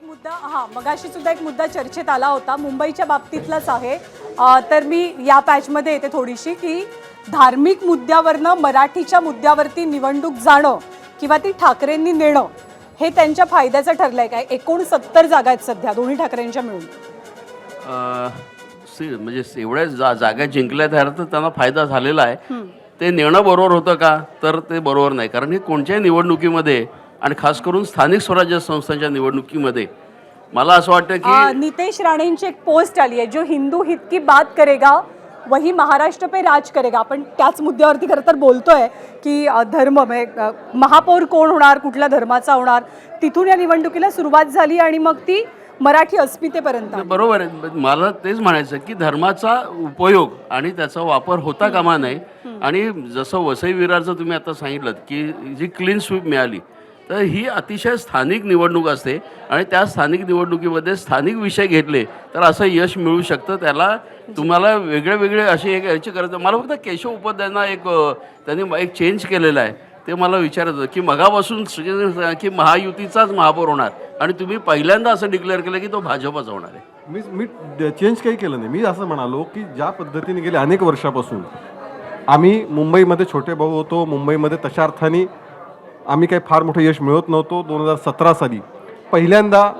मुद्दा मगाशी सुद्धा एक मुद्दा चर्चेत आला होता, मुंबईच्या बाबतीतलाच आहे. तर मी या पॅचमध्ये येते थोडीशी की धार्मिक मुद्द्यावरनं मराठीच्या मुद्द्यावरती निवडणूक जाणं किंवा ती ठाकरेंनी नेणं हे त्यांच्या फायद्याचं ठरलंय काय? 69 जागा आहेत सध्या दोन्ही ठाकरेंच्या मिळून. म्हणजे एवढ्या जागा जिंकल्या तर त्यांना फायदा झालेला आहे. ते नेणं बरोबर होतं का? तर ते बरोबर नाही, कारण हे कोणत्याही निवडणुकीमध्ये आणि खास करून स्थानिक स्वराज्य संस्थांच्या निवडणुकीमध्ये मला असं वाटतं की नितेश राणेंची एक पोस्ट आली आहे, जो हिंदू हित की बात करेगा वही महाराष्ट्र पे राज करेगा. आपण त्याच मुद्द्यावरती खरं तर बोलतोय की धर्म महापौर कोण होणार, कुठल्या धर्माचा होणार, तिथून या निवडणुकीला सुरुवात झाली आणि मग ती मराठी अस्मितेपर्यंत. बरोबर आहे. मला तेच म्हणायचं की धर्माचा उपयोग आणि त्याचा वापर होता कामा नये. आणि जसं वसई विरारचं तुम्ही आता सांगितलं की जी क्लीन स्वीप मिळाली, तर ही अतिशय स्थानिक निवडणूक असते आणि त्या स्थानिक निवडणुकीमध्ये स्थानिक विषय घेतले तर असं यश मिळू शकतं. त्याला तुम्हाला वेगळे वेगळे असे एक याची गरज. मला फक्त केशव उपाध्यायांना त्यांनी एक चेंज केलेलं आहे, ते मला विचारत होतं की मगापासून की महायुतीचाच महापौर होणार आणि तुम्ही पहिल्यांदा असं डिक्लेअर केलं की तो भाजपचा होणार आहे. मी चेंज काही केलं नाही. मी असं म्हणालो की ज्या पद्धतीने गेले अनेक वर्षापासून आम्ही मुंबईमध्ये छोटे भाऊ होतो, मुंबईमध्ये तशा अर्थाने आम्ही काही फार मोठं यश मिळवत नव्हतो. 2017 साली पहिल्यांदा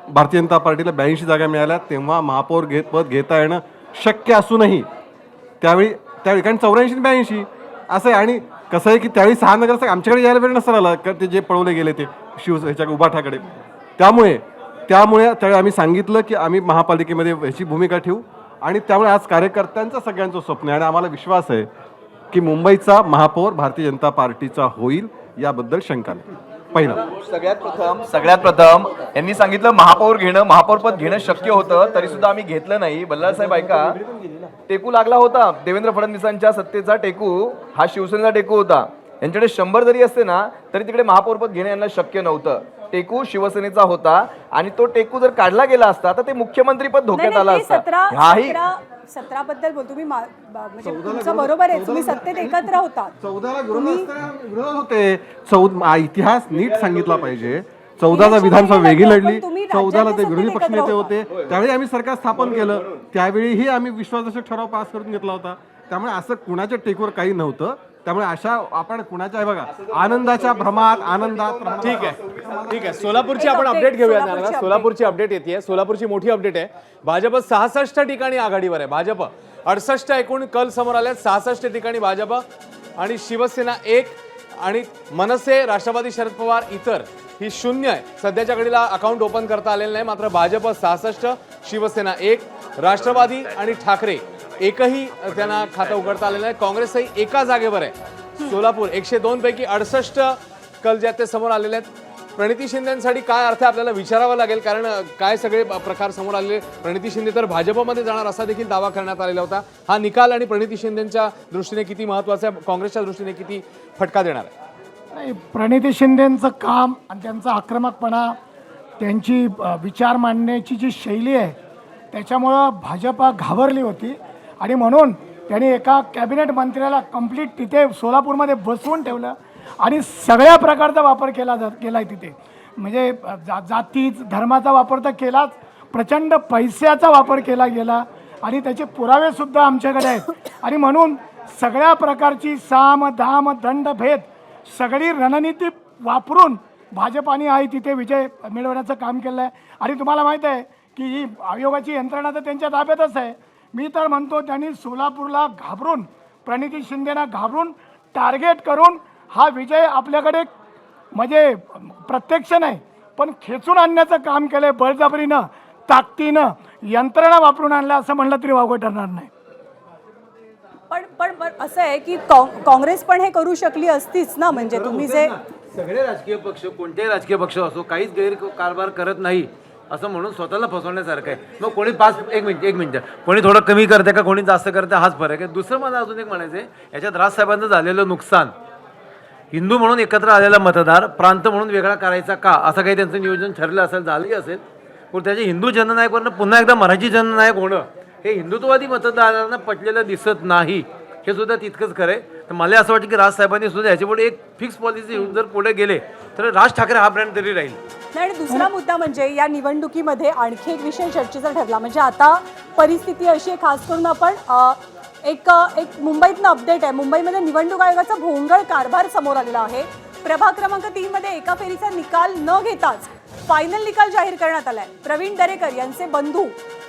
भारतीय जनता पार्टीला 82 जागा मिळाल्या, तेव्हा महापौर पद घेता येणं शक्य असूनही त्यावेळी कारण 84 82 असं आहे. आणि कसं आहे की त्यावेळी 6 नगरसेवक आमच्याकडे यायला वेळ नसतं आला, कारण ते जे पळवले गेले ते ह्याच्या उभाठाकडे. त्यामुळे त्यावेळी आम्ही सांगितलं की आम्ही महापालिकेमध्ये ह्याची भूमिका ठेवू आणि त्यामुळे आज कार्यकर्त्यांचं सगळ्यांचं स्वप्न आहे आणि आम्हाला विश्वास आहे की मुंबईचा महापौर भारतीय जनता पार्टीचा होईल, याबद्दल शंका नाही. पहिलं सगळ्यात प्रथम यांनी सांगितलं महापौरपद घेणं शक्य होतं, तरी सुद्धा आम्ही घेतलं नाही. बल्लाळसाहेब ऐका, टेकू लागला होता देवेंद्र फडणवीसांच्या सत्तेचा टेकू, हा शिवसेनेचा टेकू होता. यांच्याकडे 100 जरी असते ना तरी तिकडे महापौरपद घेणं यांना शक्य नव्हतं. टेकू शिवसेनेचा होता आणि तो टेकू जर काढला गेला असता तर ते मुख्यमंत्रीपद धोक्यात आलं असतं. 17 बद्दल बोल तुम्ही, म्हणजे तुमचं बरोबर आहे, तुम्ही सत्तेत एकत्र होता. 14ला विरोध होते. इतिहास नीट सांगितला पाहिजे. 14ला विधानसभा वेगळी लढली, 14ला ते विरोधी पक्षनेते होते, त्यावेळी आम्ही सरकार स्थापन केलं, त्यावेळीही आम्ही विश्वासदर्शक ठराव पास करून घेतला होता. त्यामुळे असं कुणाच्या टेकवर काही नव्हतं. त्यामुळे अशा आपण कुणाच्या आहे बघा आनंदाच्या भ्रमात आनंदात. ठीक आहे. सोलापूरची आपण अपडेट घेऊया. सोलापूरची अपडेट येते. सोलापूरची मोठी अपडेट आहे. भाजप 66 ठिकाणी आघाडीवर आहे. भाजप 68 एकूण कल समोर आले. 66 ठिकाणी भाजप आणि शिवसेना 1 आणि मनसे, राष्ट्रवादी, शरद पवार इतर ही 0 आहे. सध्याच्या घडीला अकाउंट ओपन करता आलेलं नाही. मात्र भाजप 66, शिवसेना 1, राष्ट्रवादी आणि ठाकरे एकही त्यांना खातं उघडता आलेलं नाही. काँग्रेसही एका जागेवर आहे. सोलापूर 102 पैकी 68 कल जे आहेत ते समोर आलेले आहेत. प्रणिती शिंदेसाठी काय अर्थ आपल्याला विचारावं लागेल, कारण काय सगळे प्रकार समोर आलेले. प्रणिती शिंदे तर भाजपमध्ये जाणार असा देखील दावा करण्यात आलेला होता. हा निकाल आणि प्रणिती शिंदेच्या दृष्टीने किती महत्त्वाचा आहे, काँग्रेसच्या दृष्टीने किती फटका देणार आहे? नाही, प्रणिती शिंदेचं काम आणि त्यांचा आक्रमकपणा, त्यांची विचार मांडण्याची जी शैली आहे, त्याच्यामुळं भाजपा घाबरली होती आणि म्हणून त्यांनी एका कॅबिनेट मंत्र्याला कंप्लीट तिथे सोलापूरमध्ये बसवून ठेवलं आणि सगळ्या प्रकारचा वापर केला आहे तिथे. म्हणजे जाती धर्माचा वापर तर केलाच, प्रचंड पैशाचा वापर केला गेला आणि त्याचे पुरावेसुद्धा आमच्याकडे आहेत. आणि म्हणून सगळ्या प्रकारची साम दाम दंड भेद सगळी रणनीती वापरून भाजपाने आई तिथे विजय मिळवण्याचं काम केलं आहे. आणि तुम्हाला माहीत आहे की ही आयोगाची यंत्रणा तर त्यांच्या ताब्यातच आहे. मी तर म्हणतो त्यांनी सोलापूरला घाबरून, प्रणिती शिंदेना घाबरून, टार्गेट करून हा विजय आपल्याकडे म्हणजे प्रत्यक्ष नाही पण खेचून आणण्याचं काम केलं आहे. बळजबरीनं, ताकदीनं, यंत्रणा वापरून आणलं असं म्हणलं तरी वावगं ठरणार नाही. पण असं आहे की काँग्रेस पण हे करू शकली असतीच ना. म्हणजे तुम्ही जे सगळे राजकीय पक्ष, कोणतेही राजकीय पक्ष असो, काहीच गैरकारभार करत नाही असं म्हणून स्वतःला फसवण्यासारखं आहे. मग कोणी एक मिनिट कोणी थोडं कमी करते का कोणी जास्त करते, हाच फरक आहे. दुसरं मला अजून एक म्हणायचं आहे, याच्यात राजसाहेबांचं झालेलं नुकसान, हिंदू म्हणून एकत्र आलेला मतदार प्रांत म्हणून वेगळा करायचा का, असं काही त्यांचं नियोजन ठरलं असेल, झालंही असेल. पण त्याचे हिंदू जननायकवरनं पुन्हा एकदा मराठी जननायक होणं हे हिंदुत्ववादी मतदारांना पटलेलं दिसत नाही. हे सुद्धा तितकंच खरं आहे. तर मला असं वाटतं की राजसाहेबांनी सुद्धा ह्याच्यापुढे एक फिक्स पॉलिसी घेऊन जर पुढे गेले तर राज ठाकरे हा ब्रँड तरी राहील. नाही, आणि दुसरा मुद्दा म्हणजे या निवडणुकीमध्ये आणखी एक विषय चर्चेचा ठरला. म्हणजे आता परिस्थिती अशी आहे, खास करून आपण एक मुंबईतनं अपडेट आहे. मुंबईमध्ये निवडणूक आयोगाचा भोंगळ कारभार समोर आलेला आहे. प्रभाग क्रमांक 3 मध्ये एका फेरीचा निकाल न घेताच फायनल निकाल जाहीर करण्यात आलाय. प्रवीण दरेकर यांचे बंधू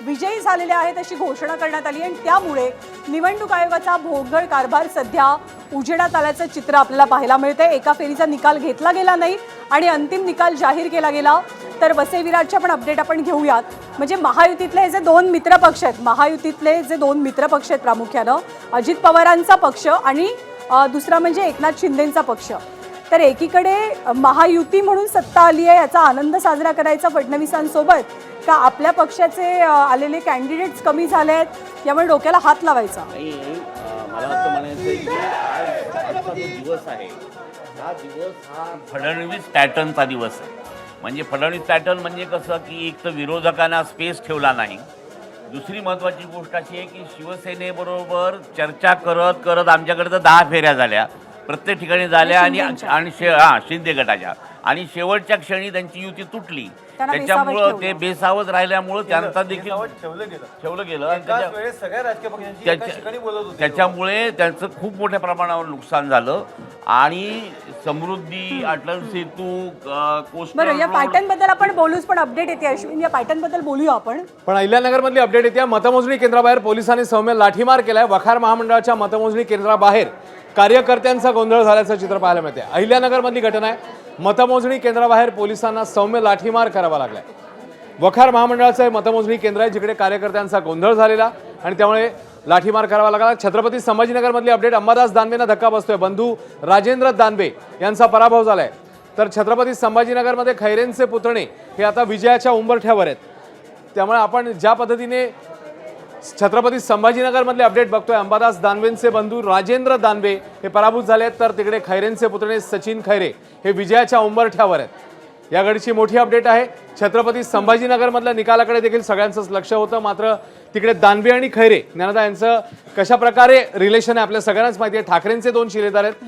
विजयी झालेले आहेत अशी घोषणा करण्यात आली आणि त्यामुळे निवडणूक आयोगाचा भोंगळ कारभार सध्या उजेडात आल्याचं चित्र आपल्याला पाहायला मिळतंय. एका फेरीचा निकाल घेतला गेला नाही आणि अंतिम निकाल जाहीर केला गेला. तर वसई विरारचे पण अपडेट आपण घेऊयात. म्हणजे महायुतीतले जे दोन मित्रपक्ष आहेत, महायुतीतले जे दोन मित्रपक्ष आहेत प्रामुख्यानं अजित पवारांचा पक्ष आणि दुसरा म्हणजे एकनाथ शिंदेंचा पक्ष. तर एकीकडे महायुती म्हणून सत्ता आली आहे, याचा आनंद साजरा करायचा फडणवीसांसोबत, का आपल्या पक्षाचे आलेले कॅन्डिडेट्स कमी झाले आहेत यामुळे डोक्याला हात लावायचा? मला असं म्हणायचं आहे की आजचा जो दिवस आहे हा दिवस हा फडणवीस पॅटर्नचा दिवस आहे. म्हणजे फडणवीस पॅटर्न म्हणजे कसं की एक तर विरोधकांना स्पेस ठेवला नाही. दुसरी महत्त्वाची गोष्ट अशी आहे की शिवसेनेबरोबर चर्चा करत करत आमच्याकडे तर 10 फेऱ्या झाल्या, प्रत्येक ठिकाणी झाल्या आणि शिंदे गटाच्या, आणि शेवटच्या क्षणी त्यांची युती तुटली. त्याच्यामुळं ते बेसावत राहिल्यामुळं त्यांचा देखील ठेवलं गेलं आणि त्याच्यामुळे त्यांचं खूप मोठ्या प्रमाणावर नुकसान झालं. आणि समृद्धी, अटल सेतू, बरं, या पॅटर्न बद्दल आपण बोलूच, पण अपडेट येते अश्विन, या पॅटर्न बद्दल बोलूया आपण. पण अहिल्यानगरमधली अपडेट येते. मतमोजणी केंद्राबाहेर पोलिसांनी सौम्य लाठीमार केलाय. वखार महामंडळाच्या मतमोजणी केंद्राबाहेर कार्यकर्त्यांचा गोंधळ झाल्याचं चित्र पाहायला मिळते. अहिल्यानगरमधली घटना आहे. मतमोजणी केंद्राबाहेर पोलिसांना सौम्य लाठीमार करावा लागलाय. वखार महामंडळाचं मतमोजणी केंद्र आहे जिकडे कार्यकर्त्यांचा गोंधळ झालेला आणि त्यामुळे लाठीमार करावा लागला. छत्रपती संभाजीनगरमधली अपडेट. अंबादास दानवेंना धक्का बसतोय. बंधू राजेंद्र दानवे यांचा पराभव झालाय. तर छत्रपती संभाजीनगरमध्ये खैरेंचे पुतणे हे आता विजयाच्या उंबरठ्यावर आहेत. त्यामुळे आपण ज्या पद्धतीने छत्रपती संभाजीनगरमधले अपडेट बघतोय, अंबादास दानवेंचे बंधू राजेंद्र दानवे हे पराभूत झाले आहेत, तर तिकडे खैरेंचे पुतणे सचिन खैरे हे विजयाच्या उंबरठ्यावर आहेत. या घडीची मोठी अपडेट आहे. छत्रपती संभाजीनगरमधल्या निकालाकडे देखील सगळ्यांचंच लक्ष होतं, मात्र तिकडे दानवे आणि खैरे ज्ञानदा यांचं कशा प्रकारे रिलेशन आहे आपल्या सगळ्यांनाच माहिती आहे. ठाकरेंचे 2 शिलेदार आहेत.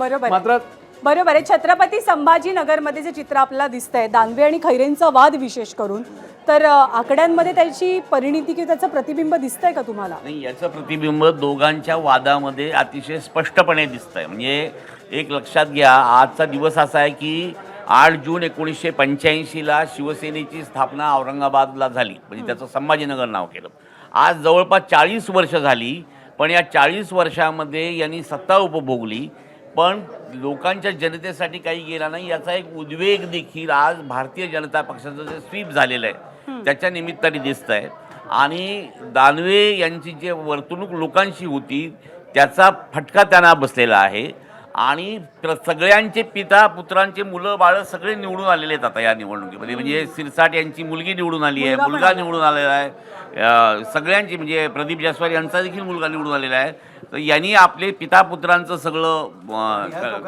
बरोबर आहे. छत्रपती संभाजीनगरमध्ये जे चित्र आपल्याला दिसतंय, दानवे आणि खैरेंचा वाद विशेष करून, तर आकड्यांमध्ये त्याची परिणिती किंवा त्याचं प्रतिबिंब दिसतंय का तुम्हाला? नाही, याचं प्रतिबिंब दोघांच्या वादामध्ये अतिशय स्पष्टपणे दिसतंय. म्हणजे एक लक्षात घ्या, आजचा दिवस असा आहे की 8 जून 1985ला शिवसेनेची स्थापना औरंगाबादला झाली, म्हणजे त्याचं संभाजीनगर नाव केलं. आज जवळपास 40 वर्ष झाली, पण या 40 वर्षामध्ये यांनी सत्ता उपभोगली, पण लोकांच्या जनतेसाठी काही गेला नाही. याचा एक उद्वेग देखील आज भारतीय जनता पक्षाचं जे स्वीप झालेलं आहे त्याच्या निमित्ताने दिसत आहे. आणि दानवे यांची जे वर्तणूक लोकांशी होती त्याचा फटका त्यांना बसलेला आहे. आणि सगळ्यांचे पिता पुत्रांचे मुलं बाळं सगळे निवडून आलेले आहेत आता या निवडणुकीमध्ये. म्हणजे सिरसाट यांची मुलगी निवडून आली आहे, मुलगा निवडून आलेला आहे, सगळ्यांची म्हणजे प्रदीप जायस्वाल यांचा देखील मुलगा निवडून आलेला आहे. तर यांनी आपले पिता पुत्रांचं सगळं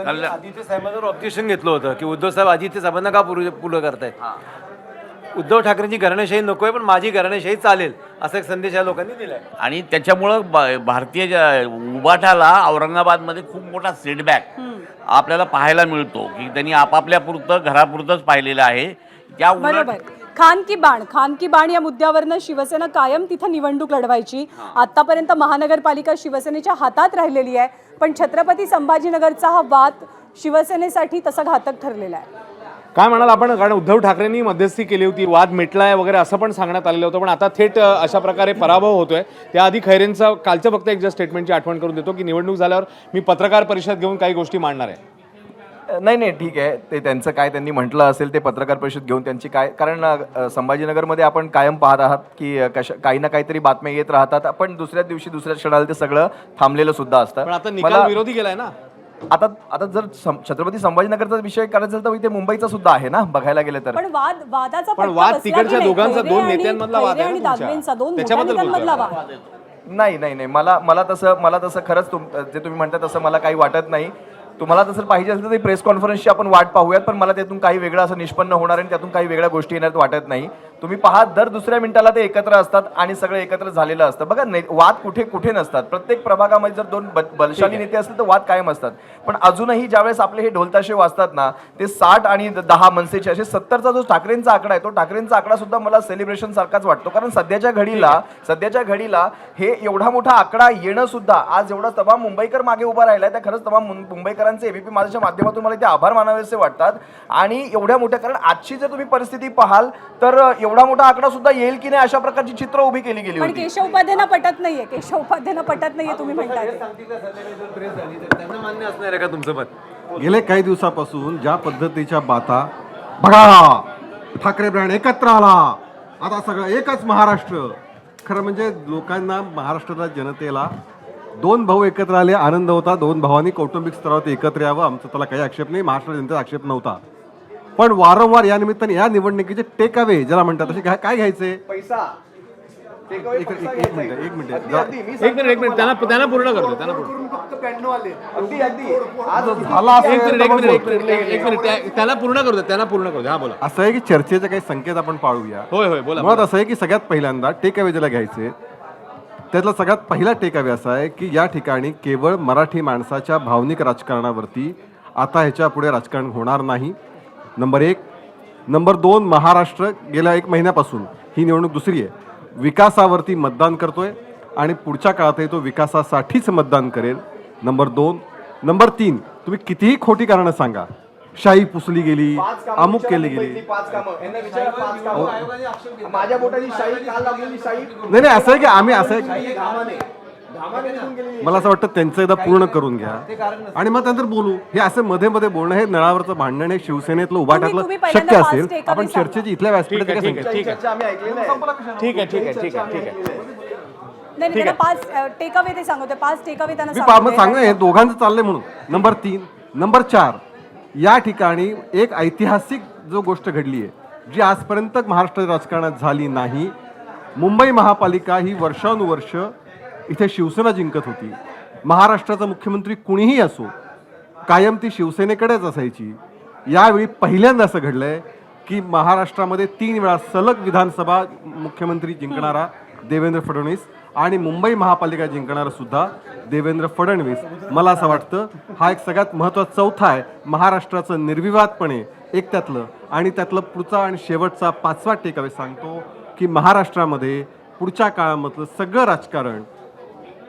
आदित्य साहेबांवर ऑब्जेक्शन घेतलं होतं की उद्धव साहेब आदित्य साहेबांना का पुढं करतायत. उद्धव ठाकरेंची घराणेशाही नको आहे, पण माझी घराणेशाही चालेल, असा एक संदेश या लोकांनी दिलाय. आणि त्याच्यामुळं भारतीय उबाठाला औरंगाबादमध्ये खूप मोठा सेटबॅक आपल्याला पाहायला मिळतो की त्यांनी आपापल्या पुरतं घरापुरतंच पाहिलेलं आहे. त्या बरोबर. खान की बाण या मुद्द्यावरनं शिवसेना कायम तिथं निवडणूक लढवायची. आतापर्यंत महानगरपालिका शिवसेनेच्या हातात राहिलेली आहे, पण छत्रपती संभाजीनगरचा हा वाद शिवसेनेसाठी तसा घातक ठरलेला आहे. काय म्हणाल आपण? कारण उद्धव ठाकरेंनी मध्यस्थी केली होती, वाद मिटलाय वगैरे असं पण सांगण्यात आलेलं होतं, पण आता थेट अशा प्रकारे पराभव होतोय. त्याआधी खैरेंचा कालचं फक्त एक जस्ट स्टेटमेंटची आठवण करून देतो की निवडणूक झाल्यावर मी पत्रकार परिषद घेऊन काही गोष्टी मांडणार आहे. नाही ठीक आहे, ते त्यांचं काय त्यांनी म्हटलं असेल ते पत्रकार परिषद घेऊन त्यांची काय, कारण संभाजीनगरमध्ये आपण कायम पाहत आहात की काही ना काहीतरी बातम्या येत राहतात. आपण दुसऱ्या दिवशी दुसऱ्या क्षणाला ते सगळं थांबलेलं सुद्धा असतं. पण आता निकाल विरोधी गेलाय ना. आता जर छत्रपती संभाजीनगरचा विषय करायचा तर इथे मुंबईचा सुद्धा आहे ना, बघायला गेलं तर. पण वादाचा पण वाद तिकडच्या दोघांचा, 2 नेत्यांमधला वाद आहे ना तुमच्या. त्याच्याबद्दल नाही मला तसं खरंच जे तुम्ही म्हणता तसं मला काही वाटत नाही. तुम्हाला तसं पाहिजे असेल तर प्रेस कॉन्फरन्सची आपण वाट पाहूयात, पण मला त्यातून काही वेगळं असं निष्पन्न होणार आणि त्यातून काही वेगळ्या गोष्टी येणार वाटत नाही. तुम्ही पहा दर दुसऱ्या मिनिटाला ते एकत्र असतात आणि सगळे एकत्र झालेलं असतं. बघा वाद कुठे कुठे नसतात. प्रत्येक प्रभागामध्ये जर दोन बलशाली नेते असतील तर वाद कायम असतात. पण अजूनही ज्यावेळेस आपले हे ढोलताशे वाजतात ना, ते 60 आणि 10 मनसेचे असे 70चा जो ठाकरेंचा आकडा आहे, तो ठाकरेंचा आकडा सुद्धा मला सेलिब्रेशन सारखाच वाटतो. कारण सध्याच्या घडीला हे एवढा मोठा आकडा येणं सुद्धा, आज एवढा तमाम मुंबईकर मागे उभा राहिलाय, त्या खरंच तमाम मुंबईकरांचे एबीपी माझ्याच्या माध्यमातून मला इथे आभार मानावेसे वाटतात. आणि एवढ्या मोठ्या, कारण आजची जर तुम्ही परिस्थिती पाहाल तर एवढा मोठा आकडा सुद्धा येईल की नाही अशा प्रकारची चित्र उभी केली गेली पण होती. केशव उपाध्यायांना पटत नाहीये, केशव उपाध्यायांना पटत नाहीये तुम्ही म्हणताय ते. त्यांना मान्य असणार आहे का तुमचं मत? गेले काही दिवसापासून ज्या पद्धतीच्या बाता, बघा ठाकरे ब्रँड एकत्र आला, आता सगळं एकच महाराष्ट्र. खरं म्हणजे लोकांना, महाराष्ट्रातल्या जनतेला दोन भाऊ एकत्र आले, आनंद होता. दोन भावांनी कौटुंबिक स्तरावरती एकत्र यावं, आमचा त्याला काही आक्षेप नाही, महाराष्ट्र जनतेचा आक्षेप नव्हता. पण वारंवार या निमित्ताने या निवडणुकीचे टेक अवे ज्याला म्हणतात तसे काय घ्यायचे? पैसा एक मिनिट त्यांना पूर्ण करतो, त्यांना पूर्ण. अगदी आज झाला एक असेल मिनिट तर एक मिनिट त्यांना पूर्ण करतो. हा बोला. असं आहे की चर्चेचे काही संकेत आपण पाळूया. होय बोला. मुळात असं आहे की सगळ्यात पहिल्यांदा टेक अवे ज्याला घ्यायचे, त्यातला सगळ्यात पहिला टेक अवे असा आहे की या ठिकाणी केवळ मराठी माणसाच्या भावनिक राजकारणावरती आता ह्याच्या पुढे राजकारण होणार नाही. नंबर 1. नंबर 2, महाराष्ट्र गेल्या 1 महिन्यापासून, ही निवडणूक दुसरी आहे, विकासावरती मतदान करतोय आणि पुढच्या काळातही तो विकासासाठीच मतदान करेल. नंबर 2. नंबर 3, तुम्ही कितीही खोटी कारणं सांगा, शाही पुसली गेली, अमुक केली गेली, माझ्या बोटाची शाही काल लागलेली शाही नाही असं आहे की आम्ही असं आहे, मला असं वाटतं त्यांचं एकदा पूर्ण करून घ्या आणि मग त्यानंतर बोलू. हे असं मध्ये मध्ये बोलणं, हे नळावरचं भांडण, हे शिवसेनेतलं उभाटातलं तुम्ही पहिल्यांदा शक्य पाच असेल. take आपण away सांगा. चर्चेची इथल्या व्यासपीठात काय सांगायचं? आम्ही ऐकलेलं आहे. ठीक आहे. नाही त्यांना 5 टेक अवे ते सांगते, 5 टेक अवे त्यांना मी सांगते. सांग हे दोघांचं चाललंय म्हणून. नंबर 3. नंबर 4, या ठिकाणी एक ऐतिहासिक जो गोष्ट घडली आहे, जी आजपर्यंत महाराष्ट्र राजकारणात झाली नाही. मुंबई महापालिका ही वर्षानुवर्ष इथे शिवसेना जिंकत होती. महाराष्ट्राचा मुख्यमंत्री कुणीही असो, कायम ती शिवसेनेकडेच असायची. यावेळी पहिल्यांदा असं घडलंय की महाराष्ट्रामध्ये 3 वेळा सलग विधानसभा मुख्यमंत्री जिंकणारा देवेंद्र फडणवीस आणि मुंबई महापालिका जिंकणारा सुद्धा देवेंद्र फडणवीस. मला असं वाटतं हा एक सगळ्यात महत्त्वाचा चौथा आहे महाराष्ट्राचं निर्विवादपणे. एक त्यातलं आणि त्यातलं पुढचा आणि शेवटचा 5वा टेक अवे सांगतो की महाराष्ट्रामध्ये पुढच्या काळामधलं सगळं राजकारण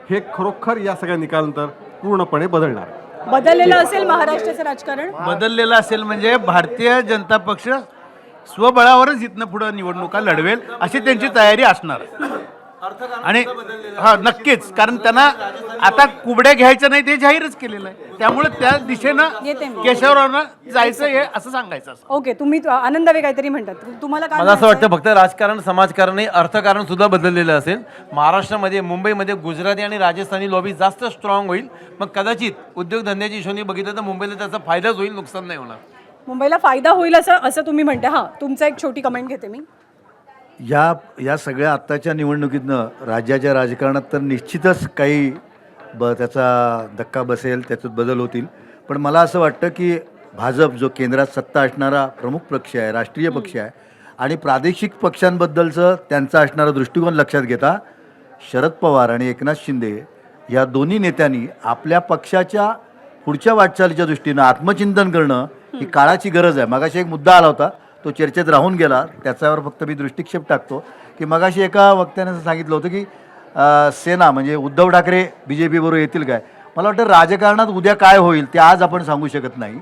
हे खरोखर या सगळ्या निकालानंतर पूर्णपणे बदलणार आहे. बदललेलं असेल महाराष्ट्राचं राजकारण. बदललेला असेल म्हणजे भारतीय जनता पक्ष स्वबळावरच इथनं पुढे निवडणुका लढवेल अशी त्यांची तयारी असणार. आणि हा नक्कीच, कारण त्यांना आता कुबड्या घ्यायच्या नाही ते जाहीरच केलेलं आहे. त्यामुळे त्या येते दिशेनं मी. केशवरावांना जायचं हे असं सांगायचं असं. ओके, तुम्ही आनंदावे काहीतरी म्हणतात, तुम्हाला काय मला असं म्हणायचंय? वाटतं फक्त राजकारण, समाजकारण नाही, अर्थकारण सुद्धा बदललेलं असेल. महाराष्ट्रामध्ये, मुंबईमध्ये गुजराती आणि राजस्थानी लॉबी जास्त स्ट्रॉंग होईल. मग कदाचित उद्योगधंद्याच्या हिशोबाने बघितलं तर मुंबईला त्याचा फायदाच होईल, नुकसान नाही होणार. मुंबईला फायदा होईल असं तुम्ही म्हणता. हां, तुमचा एक छोटी कमेंट घेते मी. या सगळ्या आत्ताच्या निवडणुकीतनं राज्याच्या राजकारणात तर निश्चितच काही त्याचा धक्का बसेल, त्याच्यात बदल होतील. पण मला असं वाटतं की भाजप जो केंद्रात सत्ता असणारा प्रमुख पक्ष आहे, राष्ट्रीय पक्ष आहे, आणि प्रादेशिक पक्षांबद्दलचं त्यांचा असणारा दृष्टिकोन लक्षात घेता शरद पवार आणि एकनाथ शिंदे या दोन्ही नेत्यांनी आपल्या पक्षाच्या पुढच्या वाटचालीच्या दृष्टीनं आत्मचिंतन करणं ही काळाची गरज आहे. मगाशी एक मुद्दा आला होता, तो चर्चेत राहून गेला, त्याच्यावर फक्त मी दृष्टिक्षेप टाकतो की मगाशी एका वक्त्याने असं सांगितलं होतं की सेना म्हणजे उद्धव ठाकरे BJP बरोबर येतील काय. मला वाटतं राजकारणात उद्या काय होईल ते आज आपण सांगू शकत नाही.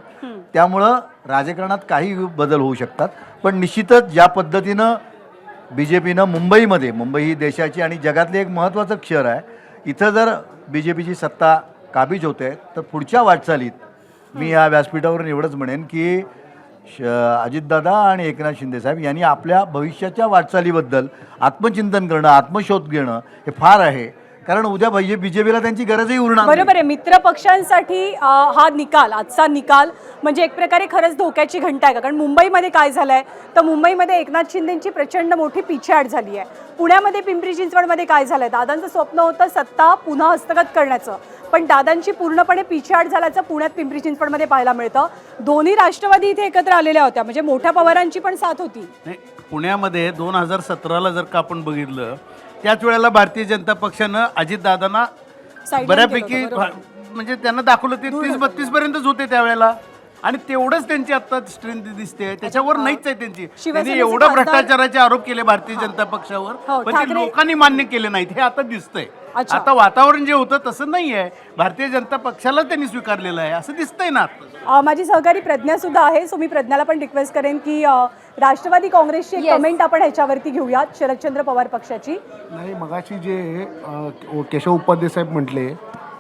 त्यामुळं राजकारणात काही बदल होऊ शकतात. पण निश्चितच ज्या पद्धतीनं BJPनं मुंबई ही देशाची आणि जगातली एक महत्त्वाचं शहर आहे, इथं जर BJPची सत्ता काबीज होते तर पुढच्या वाटचालीत मी या व्यासपीठावरून एवढंच म्हणेन की अजितदादा आणि एकनाथ शिंदेसाहेब यांनी आपल्या भविष्याच्या वाटचालीबद्दल आत्मचिंतन करणं, आत्मशोध घेणं हे फार आहे. कारण उद्या BJPला त्यांची गरजही उरणार नाही. बरोबर आहे. मित्र पक्षांसाठी हा निकाल, आजचा निकाल म्हणजे एक प्रकारे खरंच धोक्याची घंटा आहे का? कारण मुंबईमध्ये काय झालंय तर मुंबईमध्ये एकनाथ शिंदेची प्रचंड मोठी पिछेहाट झाली आहे. पुण्यामध्ये पिंपरी चिंचवडमध्ये काय झालंय, दादांचं स्वप्न होतं सत्ता पुन्हा हस्तगत करण्याचं, पण दादांची पूर्णपणे पिछेहाट झाल्याचं पुण्यात पिंपरी चिंचवडमध्ये पाहायला मिळतं. दोन्ही राष्ट्रवादी इथे एकत्र आलेल्या होत्या, म्हणजे मोठ्या पवारांची पण साथ होती. पुण्यामध्ये 2017ला जर का आपण बघितलं त्याच वेळेला भारतीय जनता पक्षानं अजितदादांना Sideline बऱ्यापैकी केलं होतं, बरोबर. म्हणजे त्यांना दाखवलं ते 30-32 पर्यंतच होते त्यावेळेला आणि तेवढंच त्यांची आता स्ट्रेंथ दिसते त्याच्यावर नाहीच आहे त्यांची. त्यांनी शिवसेनेचे एवढं खासदार- भ्रष्टाचाराचे आरोप केले भारतीय जनता पक्षावर हो, पण ते ठाकरे- लोकांनी मान्य केले नाहीत हे आता दिसतंय. अच्छा. आता वातावरण जे होतं तसं नाही आहे. भारतीय जनता पक्षाला त्यांनी स्वीकारलेलं आहे असं दिसतंय ना. माझी सहकारी प्रज्ञा सुद्धा आहे, सो मी प्रज्ञाला पण रिक्वेस्ट करेन की राष्ट्रवादी काँग्रेसची एक कमेंट आपण ह्याच्यावरती घेऊयात, शरदचंद्र पवार पक्षाची. नाही मगाशी जे केशव उपाध्ये साहेब म्हटले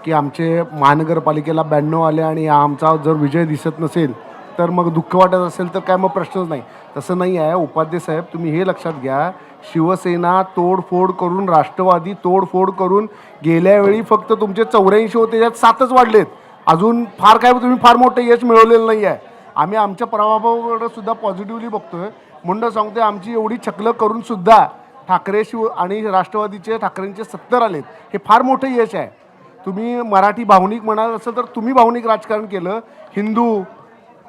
की आमचे महानगरपालिकेला 92 आले आणि आमचा जर विजय दिसत नसेल तर मग दुःख वाटत असेल तर काय मग प्रश्नच नाही. तसं नाही आहे उपाध्ये साहेब. तुम्ही हे लक्षात घ्या, शिवसेना तोडफोड करून, राष्ट्रवादी तोडफोड करून गेल्या वेळी फक्त तुमचे 84 होते, त्यात 7च वाढलेत. अजून तुम्ही फार मोठं यश मिळवलेलं नाही आहे. आम्ही आमच्या प्रभावाकडे सुद्धा पॉझिटिव्हली बघतोय. म्हणून सांगतोय आमची एवढी छकलं करून सुद्धा ठाकरे आणि राष्ट्रवादीचे ठाकरेंचे 70 आलेत, हे फार मोठं यश आहे. तुम्ही मराठी भावनिक म्हणाल असेल तर तुम्ही भावनिक राजकारण केलं, हिंदू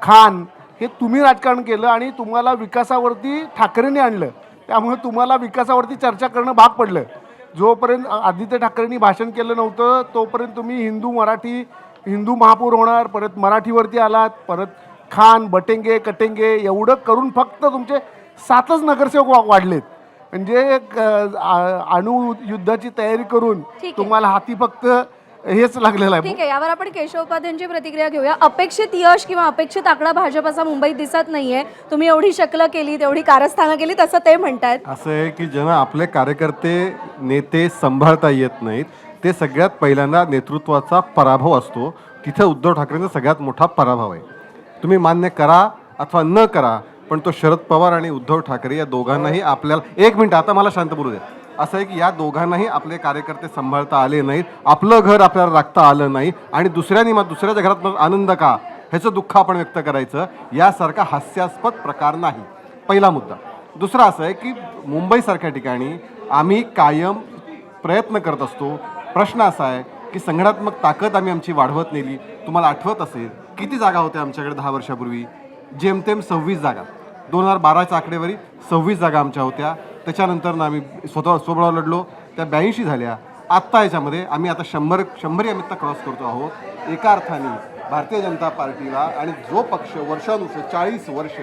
खान हे तुम्ही राजकारण केलं आणि तुम्हाला विकासावरती ठाकरेंनी आणलं. त्यामुळे तुम्हाला विकासावरती चर्चा करणं भाग पडलं. जोपर्यंत आदित्य ठाकरेंनी भाषण केलं नव्हतं तोपर्यंत तुम्ही हिंदू महापौर होणार, परत मराठीवरती आलात, परत खान बटेंगे कटेंगे एवढं करून फक्त तुमचे 7च नगरसेवक वाढलेत. म्हणजे अणुयुद्धाची तयारी करून तुम्हाला हाती फक्त हेच लागलेलं आहे. ठीक आहे, यावर आपण केशव उपाध्यांची प्रतिक्रिया घेऊया. अपेक्षित यश किंवा अपेक्षित आकडा भाजपचा मुंबईत दिसत नाहीये. तुम्ही एवढी शकलं केली, तेवढी कारस्थानं केली, तसं ते म्हणतायत. असं आहे की ज्यांना आपले कार्यकर्ते नेते सांभाळता येत नाहीत ते सगळ्यात पहिल्यांदा नेतृत्वाचा पराभव असतो. तिथे उद्धव ठाकरेंचा सगळ्यात मोठा पराभव आहे. तुम्ही मान्य करा अथवा न करा, पण तो शरद पवार आणि उद्धव ठाकरे या दोघांनाही आपल्याला, एक मिनिट आता मला शांत बोलू द्या, असं आहे की या दोघांनाही आपले कार्यकर्ते सांभाळता आले नाहीत, आपलं घर आपल्याला राखता आलं नाही आणि दुसऱ्याच्या घरात आनंद का ह्याचं दुःख आपण व्यक्त करायचं यासारखा हास्यास्पद प्रकार नाही. पहिला मुद्दा. दुसरा असं आहे की मुंबईसारख्या ठिकाणी आम्ही कायम प्रयत्न करत असतो. प्रश्न असा आहे की संघटनात्मक ताकद आम्ही आमची वाढवत नेली. तुम्हाला आठवत असेल किती जागा होत्या आमच्याकडे 10 वर्षापूर्वी? जेमतेम 26 जागा. 2012च्या आकडेवारी 26 जागा आमच्या होत्या. त्याच्यानंतर आम्ही स्वबळावर लढलो, त्या 82 झाल्या. आत्ता याच्यामध्ये आम्ही आता 100 आम्ही आता क्रॉस करतो आहोत. एका अर्थाने भारतीय जनता पार्टीला आणि जो पक्ष वर्षानुवर्ष 40 वर्ष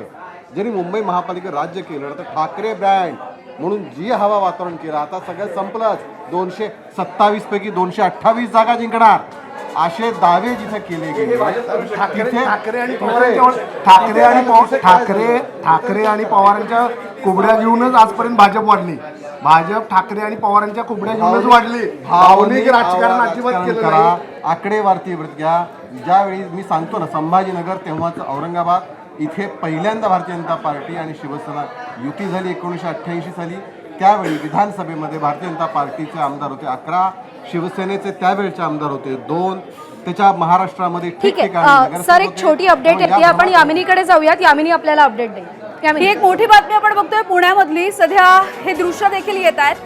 ज्यांनी मुंबई महापालिकेत राज्य केलं तर ठाकरे ब्रँड म्हणून जी हवा वातावरण केलं आता सगळं संपलंच. 227 पैकी 228 जागा जिंकणार असे दावे जिथे केले गेले ठाकरे आणि पवारांच्या कुबड्या घेऊनच आजपर्यंत भाजप वाढली. भाजप ठाकरे आणि पवारांच्या कुबड्या घेऊनच वाढली. भावनिक राजकारण अजिबात केलं नाही. आकडेवारती घ्या. ज्यावेळी मी सांगतो ना संभाजीनगर तेव्हाच औरंगाबाद इथे पहिल्यांदा भारतीय जनता पार्टी आणि शिवसेना युती झाली 1988 साली. त्यावेळी विधानसभेमध्ये भारतीय जनता पार्टीचे आमदार होते 11, शिवसेनेचे त्यावेळेचे आमदार होते 2. त्याच्या महाराष्ट्रामध्ये ठीक आहे सर, एक छोटी अपडेट येते, आपण यामिनीकडे जाऊयात. यामिनी आपल्याला अपडेट देईल. ही एक मोठी बातमी आपण बघतोय पुण्यामधली. सध्या हे दृश्य देखील येत आहेत.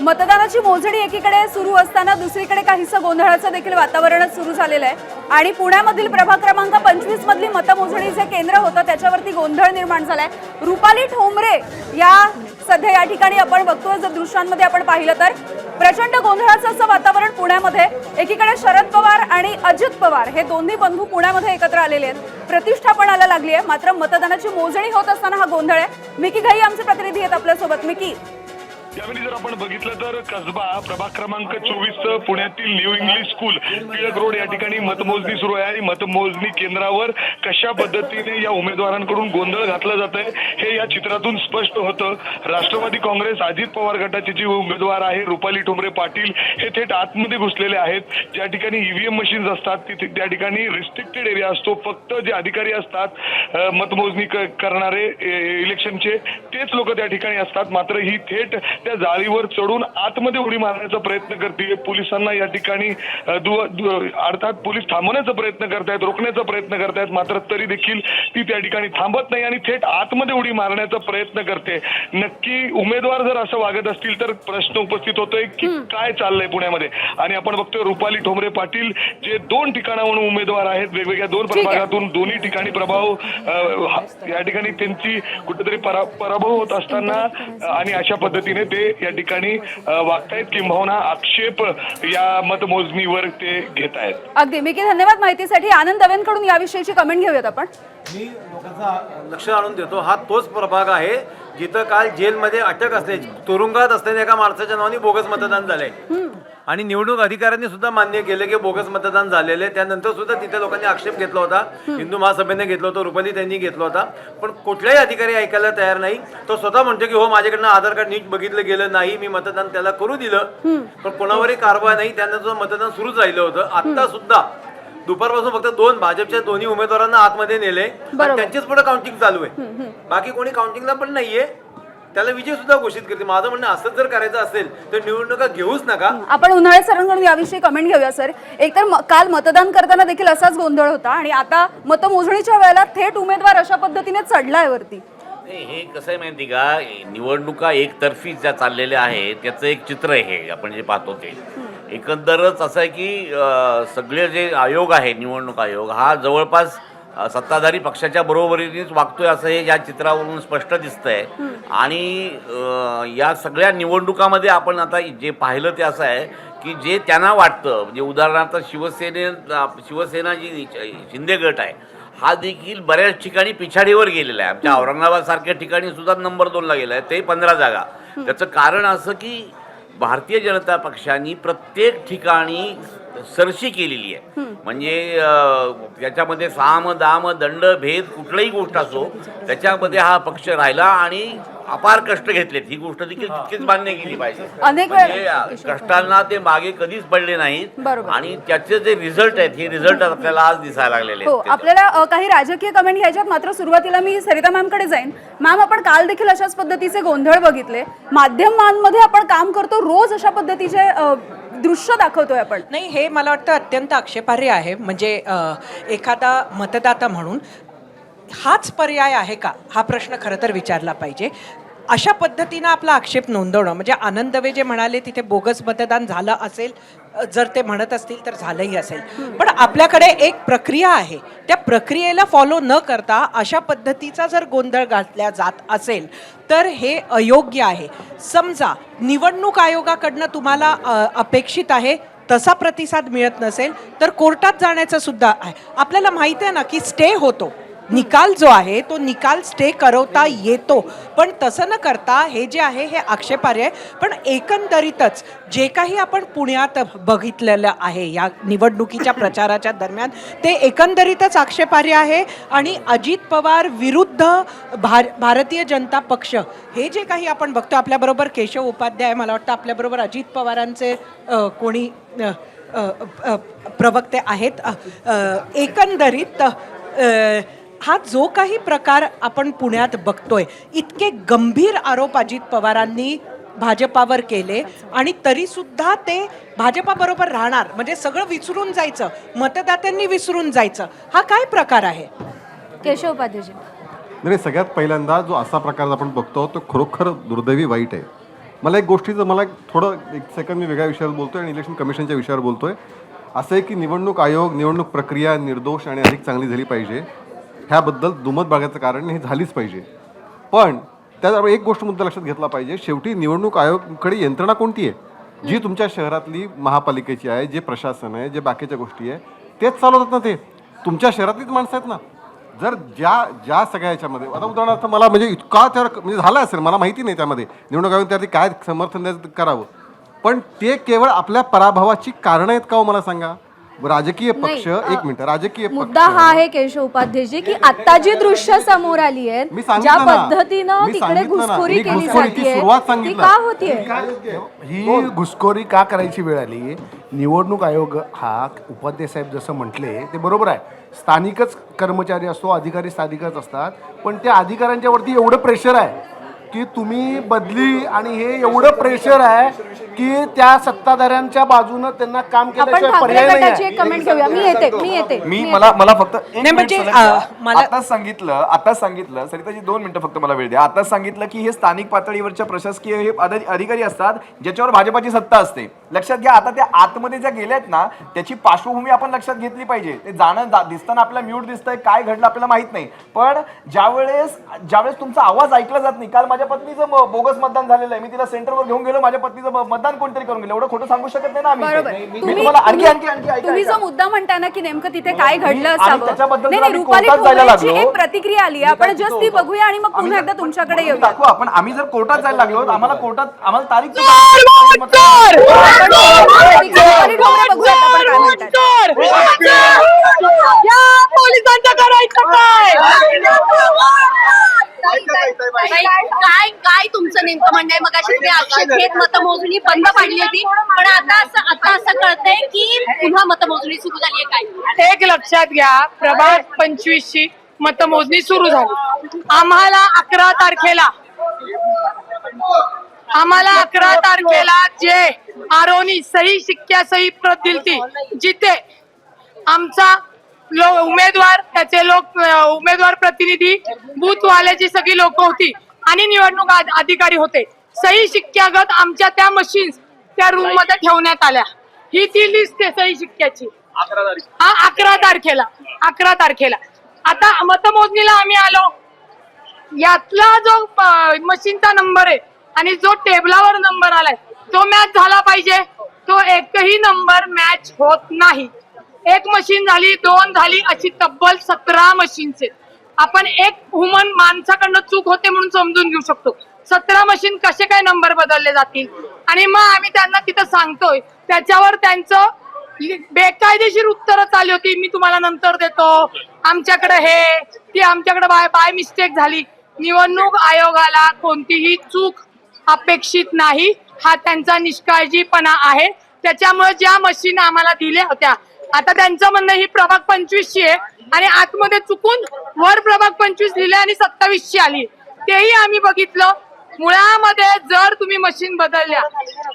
मतदानाची मोजणी एकीकडे सुरू असताना दुसरीकडे काहीसं गोंधळाचं देखील वातावरणच सुरू झालेलं आहे आणि पुण्यामधील प्रभाग क्रमांक 25 मधली मतमोजणी जे केंद्र होतं त्याच्यावरती गोंधळ निर्माण झालाय. रुपाली ठोंबरे या सध्या या ठिकाणी आपण बघतोय. जर दृश्यांमध्ये आपण पाहिलं तर प्रचंड गोंधळाचं असं वातावरण पुण्यामध्ये. एकीकडे शरद पवार आणि अजित पवार हे दोन्ही बंधू पुण्यामध्ये एकत्र आलेले आहेत. प्रतिष्ठा पणाला लागली आहे. मात्र मतदानाची मोजणी होत असताना हा गोंधळ आहे. मिकी घाई आमचे प्रतिनिधी आहेत आपल्यासोबत. मिकी, यावेळी जर आपण बघितलं तर कसबा प्रभाग क्रमांक 24 पुण्यातील new English school Tilak road या ठिकाणी मतमोजणी सुरू आहे आणि मतमोजणी केंद्रावर कशा पद्धतीने या उमेदवारांकडून गोंधळ घातला जात आहे हे या चित्रातून स्पष्ट होतं. राष्ट्रवादी काँग्रेस अजित पवार गटाचे जे उमेदवार आहे रुपाली ठोंबरे पाटील हे थेट आतमध्ये घुसलेले आहेत. ज्या ठिकाणी ईव्हीएम मशीन्स असतात तिथे त्या ठिकाणी रिस्ट्रिक्टेड एरिया असतो. फक्त जे अधिकारी असतात मतमोजणी करणारे इलेक्शनचे तेच लोक त्या ठिकाणी असतात. मात्र ही थेट त्या जाळीवर चढून आतमध्ये उडी मारण्याचा प्रयत्न करते. पोलिसांना या ठिकाणी अर्थात पोलीस थांबवण्याचा प्रयत्न करतायत, रोखण्याचा प्रयत्न करतायत, मात्र तरी देखील ती त्या ठिकाणी थांबत नाही आणि थेट आतमध्ये उडी मारण्याचा प्रयत्न करते. नक्की उमेदवार जर असं वागत असतील तर प्रश्न उपस्थित होतोय की काय चाललंय पुण्यामध्ये. आणि आपण बघतोय रुपाली ठोंबरे पाटील जे 2 ठिकाणाहून उमेदवार आहेत, वेगवेगळ्या 2 प्रभागातून, दोन्ही ठिकाणी प्रभाव या ठिकाणी त्यांची कुठेतरी पराभव होत असताना आणि अशा पद्धतीने ते या ठिकाणी वागतायत, किंबहुना आक्षेप या मतमोजणीवर ते घेत आहेत. अगदी मिकी, धन्यवाद माहितीसाठी. आनंद दवेंकडून याविषयीची कमेंट घेऊयात आपण. मी लोकांचं लक्ष आणून देतो, हा तोच प्रभाग आहे जिथं काल जेलमध्ये अटक असल्याची, तुरुंगात असलेल्या एका माणसाच्या नावाने बोगस मतदान झालंय आणि निवडणूक अधिकाऱ्यांनी सुद्धा मान्य केले की बोगस मतदान झालेले. त्यानंतर सुद्धा तिथे लोकांनी आक्षेप घेतला होता, हिंदू महासभेने घेतला होता, रुपाली त्यांनी घेतला होता, पण कुठल्याही अधिकारी ऐकायला तयार नाही. तो स्वतः म्हणतो की हो माझ्याकडनं आधार कार्ड नीट बघितलं गेलं नाही, मी मतदान त्याला करू दिलं, पण कोणावरही कारवाई नाही. त्यानंतर मतदान सुरूच राहिलं होतं. आता सुद्धा दुपारपासून फक्त 2 भाजपच्या दोन्ही उमेदवारांना आतमध्ये नेले आणि त्यांचेच पुढे काउंटिंग चालू आहे. बाकी कोणी काउंटिंगला पण नाहीये, त्याला विजय सुद्धा घोषित करते. माझं म्हणणं असं जर करायचं असेल तर निवडणुका घेऊच नका. आपण उन्हाळे सरांकडून याविषयी कमेंट घेऊया सर. एकतर काल मतदान करताना देखील असाच गोंधळ होता आणि आता मतमोजणीच्या वेळेला थेट उमेदवार अशा पद्धतीने चढलाय वरती. हे कसं आहे माहिती का, निवडणुका एकतर्फी ज्या चाललेल्या आहेत त्याचं एक चित्र आहे हे आपण जे पाहतो ते. एकंदरच असं आहे की सगळे जे आयोग आहे, निवडणूक आयोग हा जवळपास सत्ताधारी पक्षाच्या बरोबरीनेच वागतोय असं हे या चित्रावरून स्पष्ट दिसतंय. आणि या सगळ्या निवडणुकामध्ये आपण आता जे पाहिलं ते असं आहे की जे त्यांना वाटतं, म्हणजे उदाहरणार्थ शिवसेना जी शिंदे गट आहे हा देखील बऱ्याच ठिकाणी पिछाडीवर गेलेला आहे. आमच्या औरंगाबाद सारख्या ठिकाणी सुद्धा नंबर 2ला गेला आहे, ते 15 जागा. त्याचं कारण असं की भारतीय जनता पक्षाने प्रत्येक ठिकाणी सरशी केलेली आहे. म्हणजे त्याच्यामध्ये साम दाम दंड भेद कुठलीही गोष्ट असो त्याच्यामध्ये हा पक्ष राहिला आणि अपार कष्ट घेतलेत. ही गोष्ट देखील तितकीच मान्य केली पाहिजे. अनेक कष्टांना ते मागे कधीच पडले नाहीत आणि त्याचे जे रिझल्ट आहेत हे रिझल्ट आपल्याला आज दिसायला लागलेले आहेत. आपल्याला काही राजकीय कमेंट घ्यायच्यात, मात्र सुरुवातीला मी सरिता मॅमकडे जाईन. मॅम, आपण काल देखील अशाच पद्धतीचे गोंधळ बघितले. माध्यमांमध्ये आपण काम करतो, रोज अशा पद्धतीचे दृश्य दाखवतोय आपण. नाही, हे मला वाटतं अत्यंत आक्षेपार्ह आहे. म्हणजे एखादा मतदाता म्हणून हाच पर्याय आहे का, हा प्रश्न खरं तर विचारला पाहिजे. अशा पद्धतीनं आपला आक्षेप नोंदवणं म्हणजे आनंद दवे जे म्हणाले तिथे बोगस मतदान झालं असेल, जर ते म्हणत असतील तर झालंही असेल, पण आपल्याकडे एक प्रक्रिया आहे. त्या प्रक्रियेला फॉलो न करता अशा पद्धतीचा जर गोंधळ घातला जात असेल तर हे अयोग्य आहे. समजा निवडणूक आयोगाकडनं तुम्हाला अपेक्षित आहे तसा प्रतिसाद मिळत नसेल तर कोर्टात जाण्याचं सुद्धा आहे. आपल्याला माहिती आहे ना की स्टे होतो, निकाल जो आहे तो निकाल स्टे करवता येतो, पण तसं न करता हे जे आहे हे आक्षेपार्ह आहे. पण एकंदरीतच जे काही आपण पुण्यात बघितलेलं आहे या निवडणुकीच्या प्रचाराच्या दरम्यान ते एकंदरीतच आक्षेपार्ह आहे. आणि अजित पवार विरुद्ध भारतीय जनता पक्ष हे जे काही आपण बघतो, आपल्याबरोबर केशव उपाध्याय, मला वाटतं आपल्याबरोबर अजित पवारांचे कोणी प्रवक्ते आहेत. एकंदरीत हा जो काही प्रकार आपण पुण्यात बघतोय, इतके गंभीर आरोप अजित पवारांनी भाजपावर केले आणि तरी सुद्धा ते भाजपाबरोबर राहणार, म्हणजे सगळं विसरून जायचं, मतदात्यांनी विसरून जायचं, हा काय प्रकार आहे? केशव उपाध्याय. नाही, सगळ्यात पहिल्यांदा जो असा प्रकार आपण बघतो तो खरोखर दुर्दैवी वाईट आहे. मला एक गोष्टीचं थोडं एक सेकंद मी वेगळ्या विषयावर बोलतोय आणि इलेक्शन कमिशनच्या विषयावर बोलतोय. असं आहे की निवडणूक आयोग, निवडणूक प्रक्रिया निर्दोष आणि अधिक चांगली झाली पाहिजे, ह्याबद्दल दुमत बाळगायचं कारण हे झालीच पाहिजे. पण त्याबरोबर एक गोष्ट मुद्दा लक्षात घेतला पाहिजे, शेवटी निवडणूक आयोगाकडे यंत्रणा कोणती आहे? जी तुमच्या शहरातली महापालिकेची आहे, जे प्रशासन आहे, जे बाकीच्या गोष्टी आहे तेच चालवतात ना, ते तुमच्या शहरातलीच माणसं आहेत ना. जर ज्या सगळ्या ह्याच्यामध्ये आता उदाहरणार्थ मला म्हणजे इतका त्या म्हणजे झाला असेल, मला माहिती नाही त्यामध्ये निवडणूक आयोग त्यासाठी काय समर्थन द्यायचं करावं, पण ते केवळ आपल्या पराभवाची कारणं आहेत का हो? मला सांगा. राजकीय पक्ष, एक मिनिट, राजकीय मुद्दा हा आहे केशव उपाध्यायजी की आता जी दृश्य समोर आली आहेत, ज्या पद्धतीनं तिकडे घुसखोरी केली जाते, ती का होतीये? ही घुसखोरी का करायची वेळ आली? निवडणूक आयोग हा, उपाध्याय साहेब जसं म्हटले ते बरोबर आहे, स्थानिकच कर्मचारी असतो, अधिकारी स्थानिकच असतात, पण त्या अधिकाऱ्यांच्या वरती एवढं प्रेशर आहे की तुम्ही बदली आणि हे एवढं प्रेशर आहे की त्या सत्ताधाऱ्यांच्या बाजूनं त्यांना काम आपण केल्याशिवाय ठाकरे पर्याय नाही गटाची आहे. एक कमेंट घेऊया. मी येते मला फक्त एक नाही, म्हणजे, मिनिट सलग द्या. मला- आताच सांगितलं सरिताजी 2 मिनिटं फक्त मला वेळ द्या. आताच सांगितलं की हे स्थानिक पातळीवरच्या प्रशासकीय हे अधिकारी असतात ज्याच्यावर भाजपाची सत्ता असते. लक्षात घ्या, आता त्या आतमध्ये ज्या गेल्यात ना त्याची पार्श्वभूमी आपण लक्षात घेतली पाहिजे. ते दिसताना आपल्याला म्यूट दिसतंय, काय घडलं आपल्याला माहित नाही, पण ज्यावेळेस तुमचा आवाज ऐकला जात नाही. काल माझ्या पत्नीचं बोगस मतदान झालेलं आहे, मी तिला सेंटरवर घेऊन गेलो, माझ्या पत्नीचं मतदान कोणतरी करून गेलं. एवढं खोटं सांगू शकत नाही ना आम्ही. बरोबर. मी तुम्हाला आणखी तुम्ही जो मुद्दा म्हणता ना की नेमकं तिथे काय घडलं आणि असावं, त्याच्याबद्दल नाही जर नाही, आम्ही रुपाली कोर्टात जायला ठोंबरेची लागलो, एक प्रतिक्रिया आली आहे. आपण जस्ट ती बघूया आणि मग पुन्हा एकदा तुमच्याकडे येऊया. दाखवू आपण. आम्ही जर कोर्टात जायला लागलो तर आम्हाला तारीख रुपाली ठोंबरे बघूया आपण काय म्हणतात. काय तुमचं नेमकं म्हणणं आहे? मग अशी आक्षेप घेत मतमोजणी बंद पाडली होती, पण आता असं कळतंय की पुन्हा मतमोजणी सुरू झाली आहे. काय एक लक्षात घ्या, प्रभाग 25 ची मतमोजणी सुरू झाली. आम्हाला 11 तारखेला जे आरोनी सही शिक्क्या सही प्रत दिलती, जिथे आमचा उमेदवार त्याचे उमेदवार प्रतिनिधी बूथवाल्याची सगळी लोक होती आणि निवडणूक अधिकारी होते. सही शिक्क्यागत आमच्या त्या मशीन्स त्या रूम मध्ये ठेवण्यात आल्या. ही ती लिस्ट आहे सही शिक्क्याची. 11 तारखेला आता मतमोजणीला आम्ही आलो. यातला जो मशीनचा नंबर आहे आणि जो टेबलावर नंबर आलाय तो मॅच झाला पाहिजे. तो एकही नंबर मॅच होत नाही. एक मशीन झाली, 2 झाली, अशी तब्बल 17 मशीन्स आहेत. आपण एक ह्युमन माणसाकडनं चूक होते म्हणून समजून घेऊ शकतो. 17 मशीन कसे काय नंबर बदलले जातील? आणि मग आम्ही त्यांना तिथं सांगतोय, त्याच्यावर त्यांचं बेकायदेशीर उत्तरं चालली होती. मी तुम्हाला नंतर देतो, आमच्याकडे हे ती आमच्याकडे बाय मिस्टेक झाली. निवडणूक आयोगाला कोणतीही चूक अपेक्षित नाही, हा त्यांचा निष्काळजीपणा आहे. त्याच्यामुळे ज्या मशीन आम्हाला दिल्या होत्या, आता त्यांचं म्हणणं ही प्रभाग 25 ची आहे आणि आतमध्ये चुकून वर प्रभाग 25 लिहिले आणि 27 ची आली. तेही आम्ही बघितलं. मुळामध्ये जर तुम्ही मशीन बदलल्या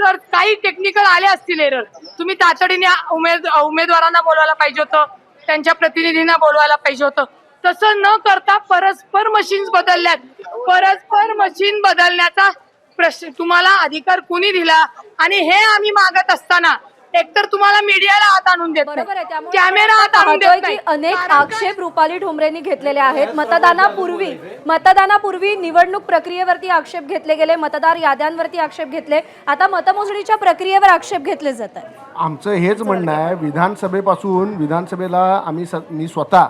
तर काही टेक्निकल आले असतील एरर. तुम्ही तातडीने उमेदवारांना बोलवायला पाहिजे होतं, त्यांच्या प्रतिनिधींना बोलवायला पाहिजे होतं. तसं न करता परस्पर मशीन्स बदलल्यात. परस्पर मशीन बदलण्याचा प्रश्न तुम्हाला अधिकार कुणी दिला? आणि हे आम्ही मागत असताना एकतर तुम्हाला मीडियाला हात आणून देत बरोबर आहे. नाही, कॅमेरा हात आणून देत पाहतोय नाही. की अनेक आक्षेप रुपाली ठोंबरेंनी घेतलेले आहेत. मतदानापूर्वी निवडणूक प्रक्रियेवरती आक्षेप घेतले गेले, मतदार याद्यांवरती आक्षेप घेतले, आता मतमोजणीच्या प्रक्रियेवर आक्षेप घेतले जात आहेत. आमचं हेच म्हणणं आहे, विधानसभेला मी स्वतः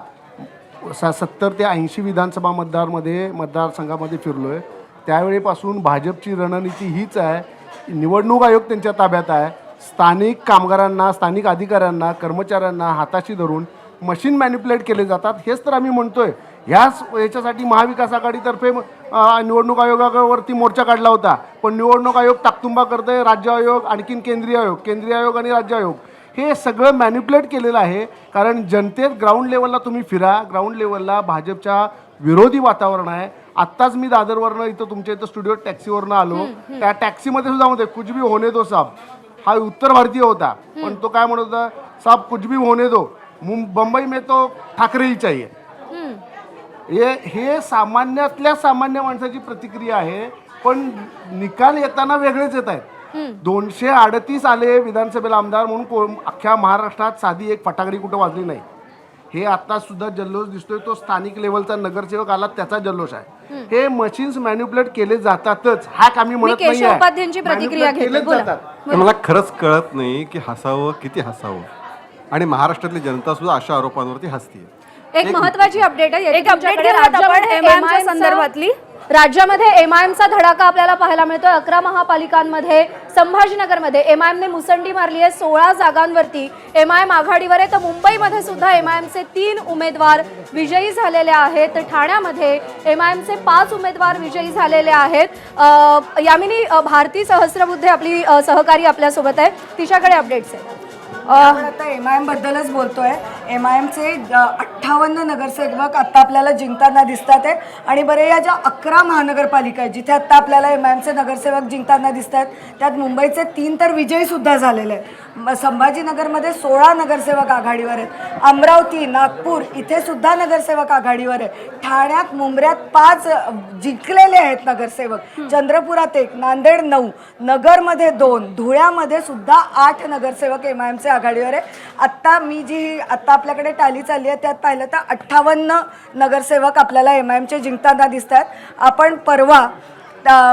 70 ते 80 विधानसभा मतदारसंघामध्ये फिरलोय. त्यावेळेपासून भाजपची रणनीती हीच आहे. निवडणूक आयोग त्यांच्या ताब्यात आहे. स्थानिक कामगारांना, स्थानिक अधिकाऱ्यांना, कर्मचाऱ्यांना हाताशी धरून मशीन मॅन्युप्युलेट केले जातात. हेच तर आम्ही म्हणतोय. याच्यासाठी महाविकास आघाडीतर्फे निवडणूक आयोगावरती मोर्चा काढला होता, पण निवडणूक आयोग ताकतुंबा करतोय. राज्य आयोग, आणखीन केंद्रीय आयोग आणि राज्य आयोग हे सगळं मॅन्युप्युलेट केलेलं आहे. कारण जनतेत ग्राउंड लेवलला तुम्ही फिरा, ग्राउंड लेवलला भाजपच्या विरोधी वातावरण आहे. आत्ताच मी दादरवरनं इथं तुमच्या इथं स्टुडिओ टॅक्सीवरनं आलो. त्या टॅक्सीमध्ये सुद्धा म्हणते कुछ भी होने दो साहब. हा उत्तर भारतीय होता, पण तो काय म्हणत होता, साहब कुछ भी होने दो, मुंबई में तो ठाकरे ही चाहिए. हे सामान्यातल्या सामान्य माणसाची प्रतिक्रिया आहे. पण निकाल येताना वेगळेच येत आहेत. 238 आले विधानसभेला आमदार म्हणून अख्ख्या महाराष्ट्रात साधी एक फटाकडी कुठं वाजली नाही. हे आता सुद्धा जल्लोष दिसतोय, तो स्थानिक लेवलचा नगरसेवक आला त्याचा जल्लोष आहे. हे मशीन्स मॅन्युप्युलेट केले जातातच. हॅक आम्ही म्हणत नाही, उपाध्यांची प्रतिक्रिया घेतली. मला खरंच कळत नाही की हसावं किती हसावं. आणि महाराष्ट्रातली जनता सुद्धा अशा आरोपांवरती हसते. एक महत्वाची अपडेट आहे. एक update घेऊयात आपण MIM संदर्भातली. राज्यामध्ये एमआयएमचा धडाका आपल्याला पाहायला मिळतोय. 11 महापालिकांमध्ये, संभाजीनगरमध्ये एमआयएमने मुसंडी मारली आहे. 16 जागांवरती एमआयएम आघाडीवर आहे. तर मुंबईमध्ये सुद्धा एमआयएमचे 3 उमेदवार विजयी झालेले आहेत. ठाण्यामध्ये एमआयएमचे 5 उमेदवार विजयी झालेले आहेत. यामिनी, भारती सहस्रबुद्धे आपली सहकारी आपल्यासोबत आहे, तिच्याकडे अपडेट्स आहेत. आपण आता MIM बद्दलच बोलतोय. MIMचे 58 नगरसेवक आता आपल्याला जिंकताना दिसतात आहे आणि बरे या ज्या 11 महानगरपालिका आहेत जिथे आता आपल्याला MIMचे नगरसेवक जिंकताना दिसत आहेत त्यात मुंबईचे 3 तर विजयी सुद्धा झालेले आहेत. संभाजीनगरमध्ये 16 नगरसेवक आघाडीवर आहेत. अमरावती, नागपूर इथे सुद्धा नगरसेवक आघाडीवर आहे. ठाण्यात, मुंबऱ्यात 5 जिंकलेले आहेत नगरसेवक. चंद्रपुरात 1, नांदेड 9, नगरमध्ये 2, धुळ्यामध्ये सुद्धा 8 नगरसेवक MIMचे आघाडीवर आहे. आत्ता आत्ता आपल्याकडे टाली चालली आहे त्यात पाहिलं तर 58 नगरसेवक आपल्याला MIMचे जिंकताना दिसत आहेत. आपण परवा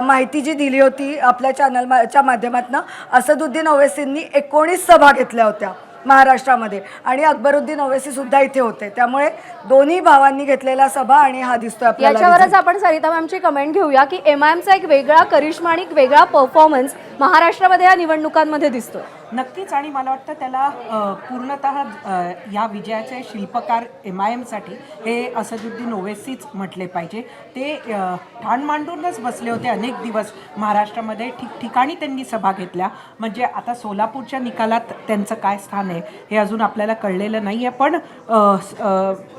माहिती जी दिली होती आपल्या चॅनलच्या माध्यमातून, असदुद्दीन ओवैसींनी 19 सभा घेतल्या होत्या महाराष्ट्रामध्ये आणि अकबरुद्दीन ओवैसी सुद्धा इथे होते. त्यामुळे दोन्ही भावांनी घेतलेल्या सभा आणि हा दिसतोय आपल्याला. याच्यावरच आपण सरिता मॅमची कमेंट घेऊया की MIMचा एक वेगळा करिश्मा आणि एक वेगळा परफॉर्मन्स महाराष्ट्रामध्ये या निवडणुकांमध्ये दिसतोय. नक्कीच, आणि मला वाटतं त्याला पूर्णतः या विजयाचे शिल्पकार MIMसाठी हे असदुद्दीन ओवैसीच म्हटले पाहिजे. ते ठाण मांडूनच बसले होते अनेक दिवस महाराष्ट्रामध्ये. ठिकठिकाणी त्यांनी सभा घेतल्या. म्हणजे आता सोलापूरच्या निकालात त्यांचं काय स्थान आहे हे अजून आपल्याला कळलेलं नाही आहे, पण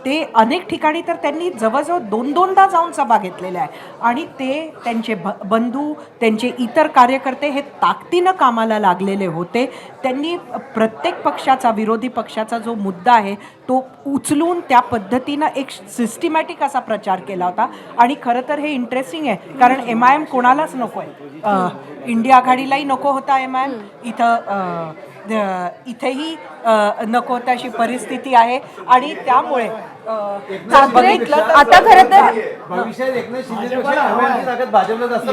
ते अनेक ठिकाणी तर त्यांनी जवळजवळ 2-2दा जाऊन सभा घेतलेल्या आहे आणि ते त्यांचे बंधू, त्यांचे इतर कार्यकर्ते हे ताकदीनं कामाला लागलेले होते. त्यांनी प्रत्येक पक्षाचा, विरोधी पक्षाचा जो मुद्दा आहे तो उचलून त्या पद्धतीनं एक सिस्टमॅटिक असा प्रचार केला होता. आणि खरं तर हे इंटरेस्टिंग आहे कारण MIM कोणालाच नको आहे. इंडिया आघाडीलाही नको होता MIM, इथेही नको होता अशी परिस्थिती आहे. आणि त्यामुळे बघितलं तर आता खरं तर भविष्यात एकनाथ शिंदेपेक्षा MIM ची ताकद भाजपला जास्त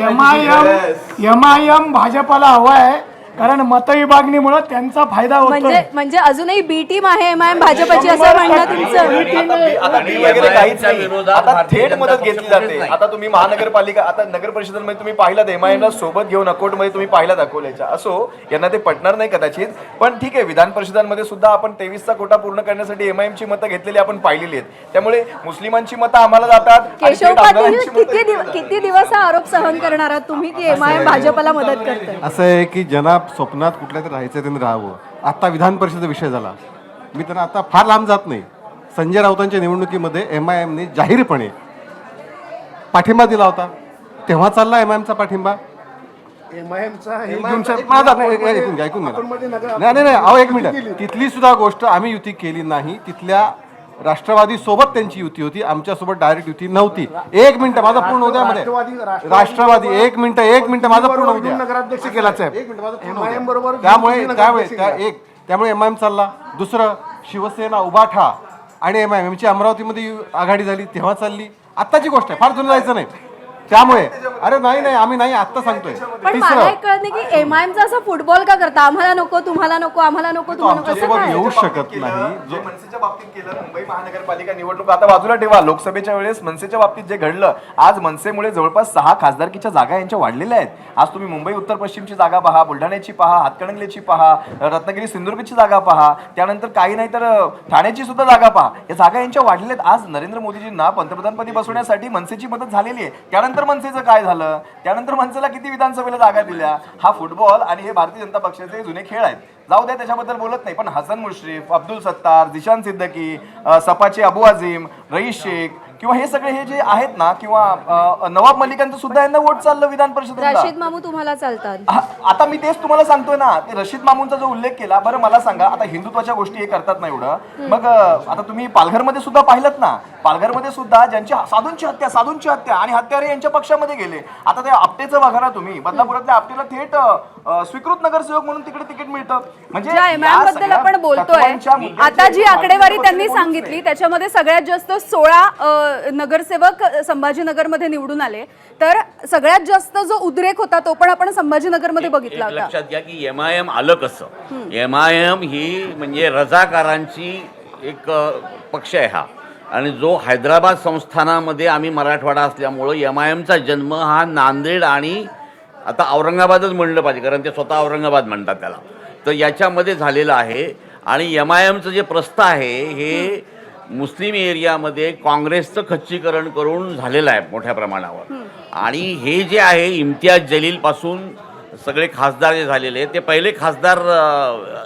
MIM भाजपला हवा आहे कारण मतविभागणीमुळे त्यांचा फायदा होतो. म्हणजे अजूनही बी टीम आहे MIM भाजपची असं म्हणणं तुमचं. आता बिल वगैरे काहीच नाही. आता थेट मदत घेतली जाते. आता तुम्ही महानगरपालिका, आता नगर परिषदांमध्ये तुम्ही पाहिलं MIMला सोबत घेऊन अकोटमध्ये तुम्ही पाहिलं अकोल्याच्या. असो, यांना ते पटणार नाही कदाचित, पण ठीक आहे. विधान परिषदांमध्ये सुद्धा आपण 23चा कोटा पूर्ण करण्यासाठी MIMची मतं घेतलेली आपण पाहिलेली आहेत. त्यामुळे मुस्लिमांची मतं आम्हाला जातात. केशव पाटील किती दिवस हा आरोप सहन करणार आहात तुम्ही की MIM भाजपला मदत करते? असं आहे की ज्यांना स्वप्नात कुठल्या तरी राहायचं त्यांनी राहावं. आता विधान परिषदेचा विषय झाला, मी त्यांना आता फार लांब जात नाही. संजय राऊतांच्या निवडणुकीमध्ये MIMने जाहीरपणे पाठिंबा दिला होता. तेव्हा चालला MIMचा पाठिंबा. ऐकून नाही अहो एक मिनिट. तिथली सुद्धा गोष्ट आम्ही युती केली नाही. तिथल्या राष्ट्रवादी सोबत त्यांची युती होती, आमच्यासोबत डायरेक्ट युती नव्हती. एक मिनिट माझा पूर्ण होऊ द्या. मध्ये राष्ट्रवादी एक मिनिट माझा पूर्ण होऊ द्या. नगराध्यक्ष केला साहेब, एक मिनिट माझा पूर्ण होऊ द्या. त्यामुळे MIM चालला. दुसरं, शिवसेना, उबाठा आणि MIMची अमरावतीमध्ये आघाडी झाली तेव्हा चालली. आत्ताची गोष्ट आहे, फार जुनं जायचं नाही. त्यामुळे अरे नाही आम्ही नाही आत्ता सांगतोय. पण मला एक कळत नाही की MIMचा असं फुटबॉल का करता, आम्हाला नको तुम्हाला नको, आम्हाला नको तुम्हाला नको, असं काय? येऊ शकत नाही. जे मनसेच्या बाबतीत केलं, मुंबई महानगरपालिका निवडणूक आता बाजूला ठेवा, लोकसभेच्या वेळेस मनसेच्या बाबतीत जे घडलं, आज मनसेमुळे जवळपास 6 खासदारकीच्या जागा यांच्या वाढलेल्या आहेत. आज तुम्ही मुंबई उत्तर पश्चिमची जागा पहा, बुलढाण्याची पहा, हातकणंगलेची पहा, रत्नागिरी सिंधुदुर्गची जागा पहा, त्यानंतर काही नाही तर ठाण्याची सुद्धा जागा पहा. या जागा यांच्या वाढलेल्या आहेत. आज नरेंद्र मोदीजींना पंतप्रधानपदी बसवण्यासाठी मनसेची मदत झालेली आहे. त्यानंतर मनसेचं काय झालं, त्यानंतर मनसेला किती विधानसभेला जागा दिल्या. हा फुटबॉल आणि हे भारतीय जनता पक्षाचे जुने खेळ आहेत. जाऊ द्या, त्याच्याबद्दल बोलत नाही. पण हसन मुश्रीफ, अब्दुल सत्तार, जिशान सिद्दकी, सपाचे अबू आझिम, रईस शेख किंवा हे सगळे हे जे आहेत ना, किंवा नवाब मलिकांचं सुद्धा यांना वोट चाललं विधान परिषदेला. रशीद मामू तुम्हाला चालतात. आता मी तेच तुम्हाला सांगतोय ना, ते रशीद मामूंचा जो उल्लेख केला. बरं मला सांगा, आता हिंदुत्वाच्या गोष्टी हे करतात ना एवढं, मग आता तुम्ही पालघरमध्ये सुद्धा पाहिलं ना, पालघरमध्ये सुद्धा ज्यांची साधूंची हत्या आणि हत्यारे यांच्या पक्षामध्ये गेले. आता ते आपटेचं बघा तुम्ही, बदलापुरातल्या आपटेला थेट स्वीकृत नगरसेवक म्हणून तिकडे तिकीट मिळतं. म्हणजे MIM बद्दल आपण बोलतोय, आता जी आकडेवारी त्यांनी सांगितली त्याच्यामध्ये सगळ्यात जास्त 16 नगरसेवक संभाजीनगरमध्ये निवडून आले. तर सगळ्यात जास्त जो उद्रेक होता तो पण आपण संभाजीनगरमध्ये बघितला होता. लक्षात घ्या की MIM आलं कसं. MIM ही म्हणजे रजाकारांची एक पक्ष आहे हा, आणि जो हैदराबाद संस्थानामध्ये आम्ही मराठवाडा असल्यामुळं MIMचा जन्म हा नांदेड आणि आता औरंगाबादच म्हणलं पाहिजे कारण ते स्वतः औरंगाबाद म्हणतात त्याला, तर याच्यामध्ये झालेलं आहे. आणि MIMचं जे प्रस्थ आहे हे मुस्लिम एरियामध्ये काँग्रेसचं खच्चीकरण करून झालेलं आहे मोठ्या प्रमाणावर. आणि हे जे आहे इम्तियाज जलीलपासून सगळे खासदार जे झालेले आहेत, ते पहिले खासदार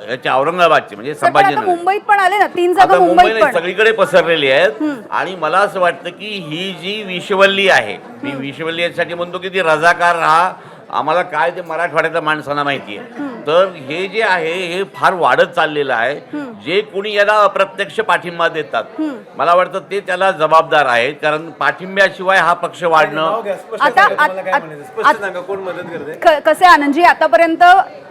याचे औरंगाबादचे म्हणजे सर, पण आता संभाजीनगर, मुंबईत पण आले ना 3 आता जागा मुंबई मुंबईत नाही, पण. सगळीकडे पसरलेली आहेत. आणि मला असं वाटतं की ही जी विषवल्ली आहे, मी विषवल्ली यासाठी म्हणतो की ती रजाकार हा आम्हाला काय ते मराठवाड्यातल्या माणसांना माहिती आहे. तर हे जे आहे हे फार वाढत चाललेलं आहे. जे कोणी याला अप्रत्यक्ष पाठिंबा देतात, मला वाटतं ते त्याला जबाबदार आहेत, कारण पाठिंब्याशिवाय हा पक्ष वाढणं. कोण मदत करते? कसे आनंदजी आतापर्यंत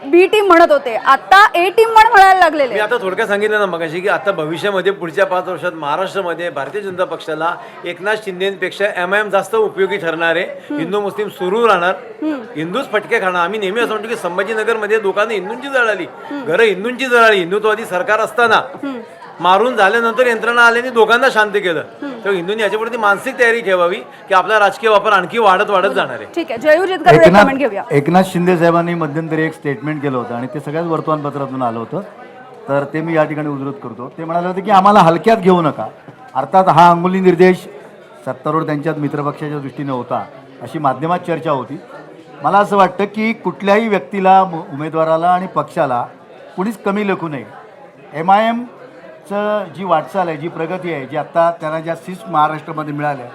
बी टीम म्हणत होते, आता ए टीम पण म्हणायला लागलेले. मी आता थोडक्यात सांगितलं ना मगाशी की आता भविष्यामध्ये पुढच्या 5 वर्षात महाराष्ट्रामध्ये भारतीय जनता पक्षाला एकनाथ शिंदेपेक्षा MIM जास्त उपयोगी ठरणार आहे. हिंदू मुस्लिम सुरू राहणार, हिंदूच फटके खाणार. आम्ही नेहमी असं म्हणतो की संभाजीनगरमध्ये दुकानं हिंदूंची जळाली, घरं हिंदूंची जळाली. हिंदुत्ववादी सरकार असताना मारून झाल्यानंतर यंत्रणा आल्याने दोघांना शांत केलं. तर हिंदूंनी याच्यापुढे ती मानसिक तयारी ठेवावी की आपला राजकीय वापर आणखी वाढत जाणार आहे. ठीक आहे, जयू कमेंट घेऊया. एकनाथ शिंदे साहेबांनी मध्यंतरी एक स्टेटमेंट केलं होतं आणि ते सगळ्याच वर्तमानपत्रातून आलं होतं, तर ते मी या ठिकाणी उद्धृत करतो. ते म्हणाले होते की आम्हाला हलक्यात घेऊ नका. अर्थात हा अंगुली निर्देश सत्तारूढ त्यांच्यात मित्रपक्षाच्या दृष्टीने होता, अशी माध्यमात चर्चा होती. मला असं वाटतं की कुठल्याही व्यक्तीला, उमेदवाराला आणि पक्षाला कुणीच कमी लेखू नये. MIMचं जी वाटचाल आहे, जी प्रगती आहे, जी आत्ता त्यांना ज्या सीट्स महाराष्ट्रामध्ये मिळाल्या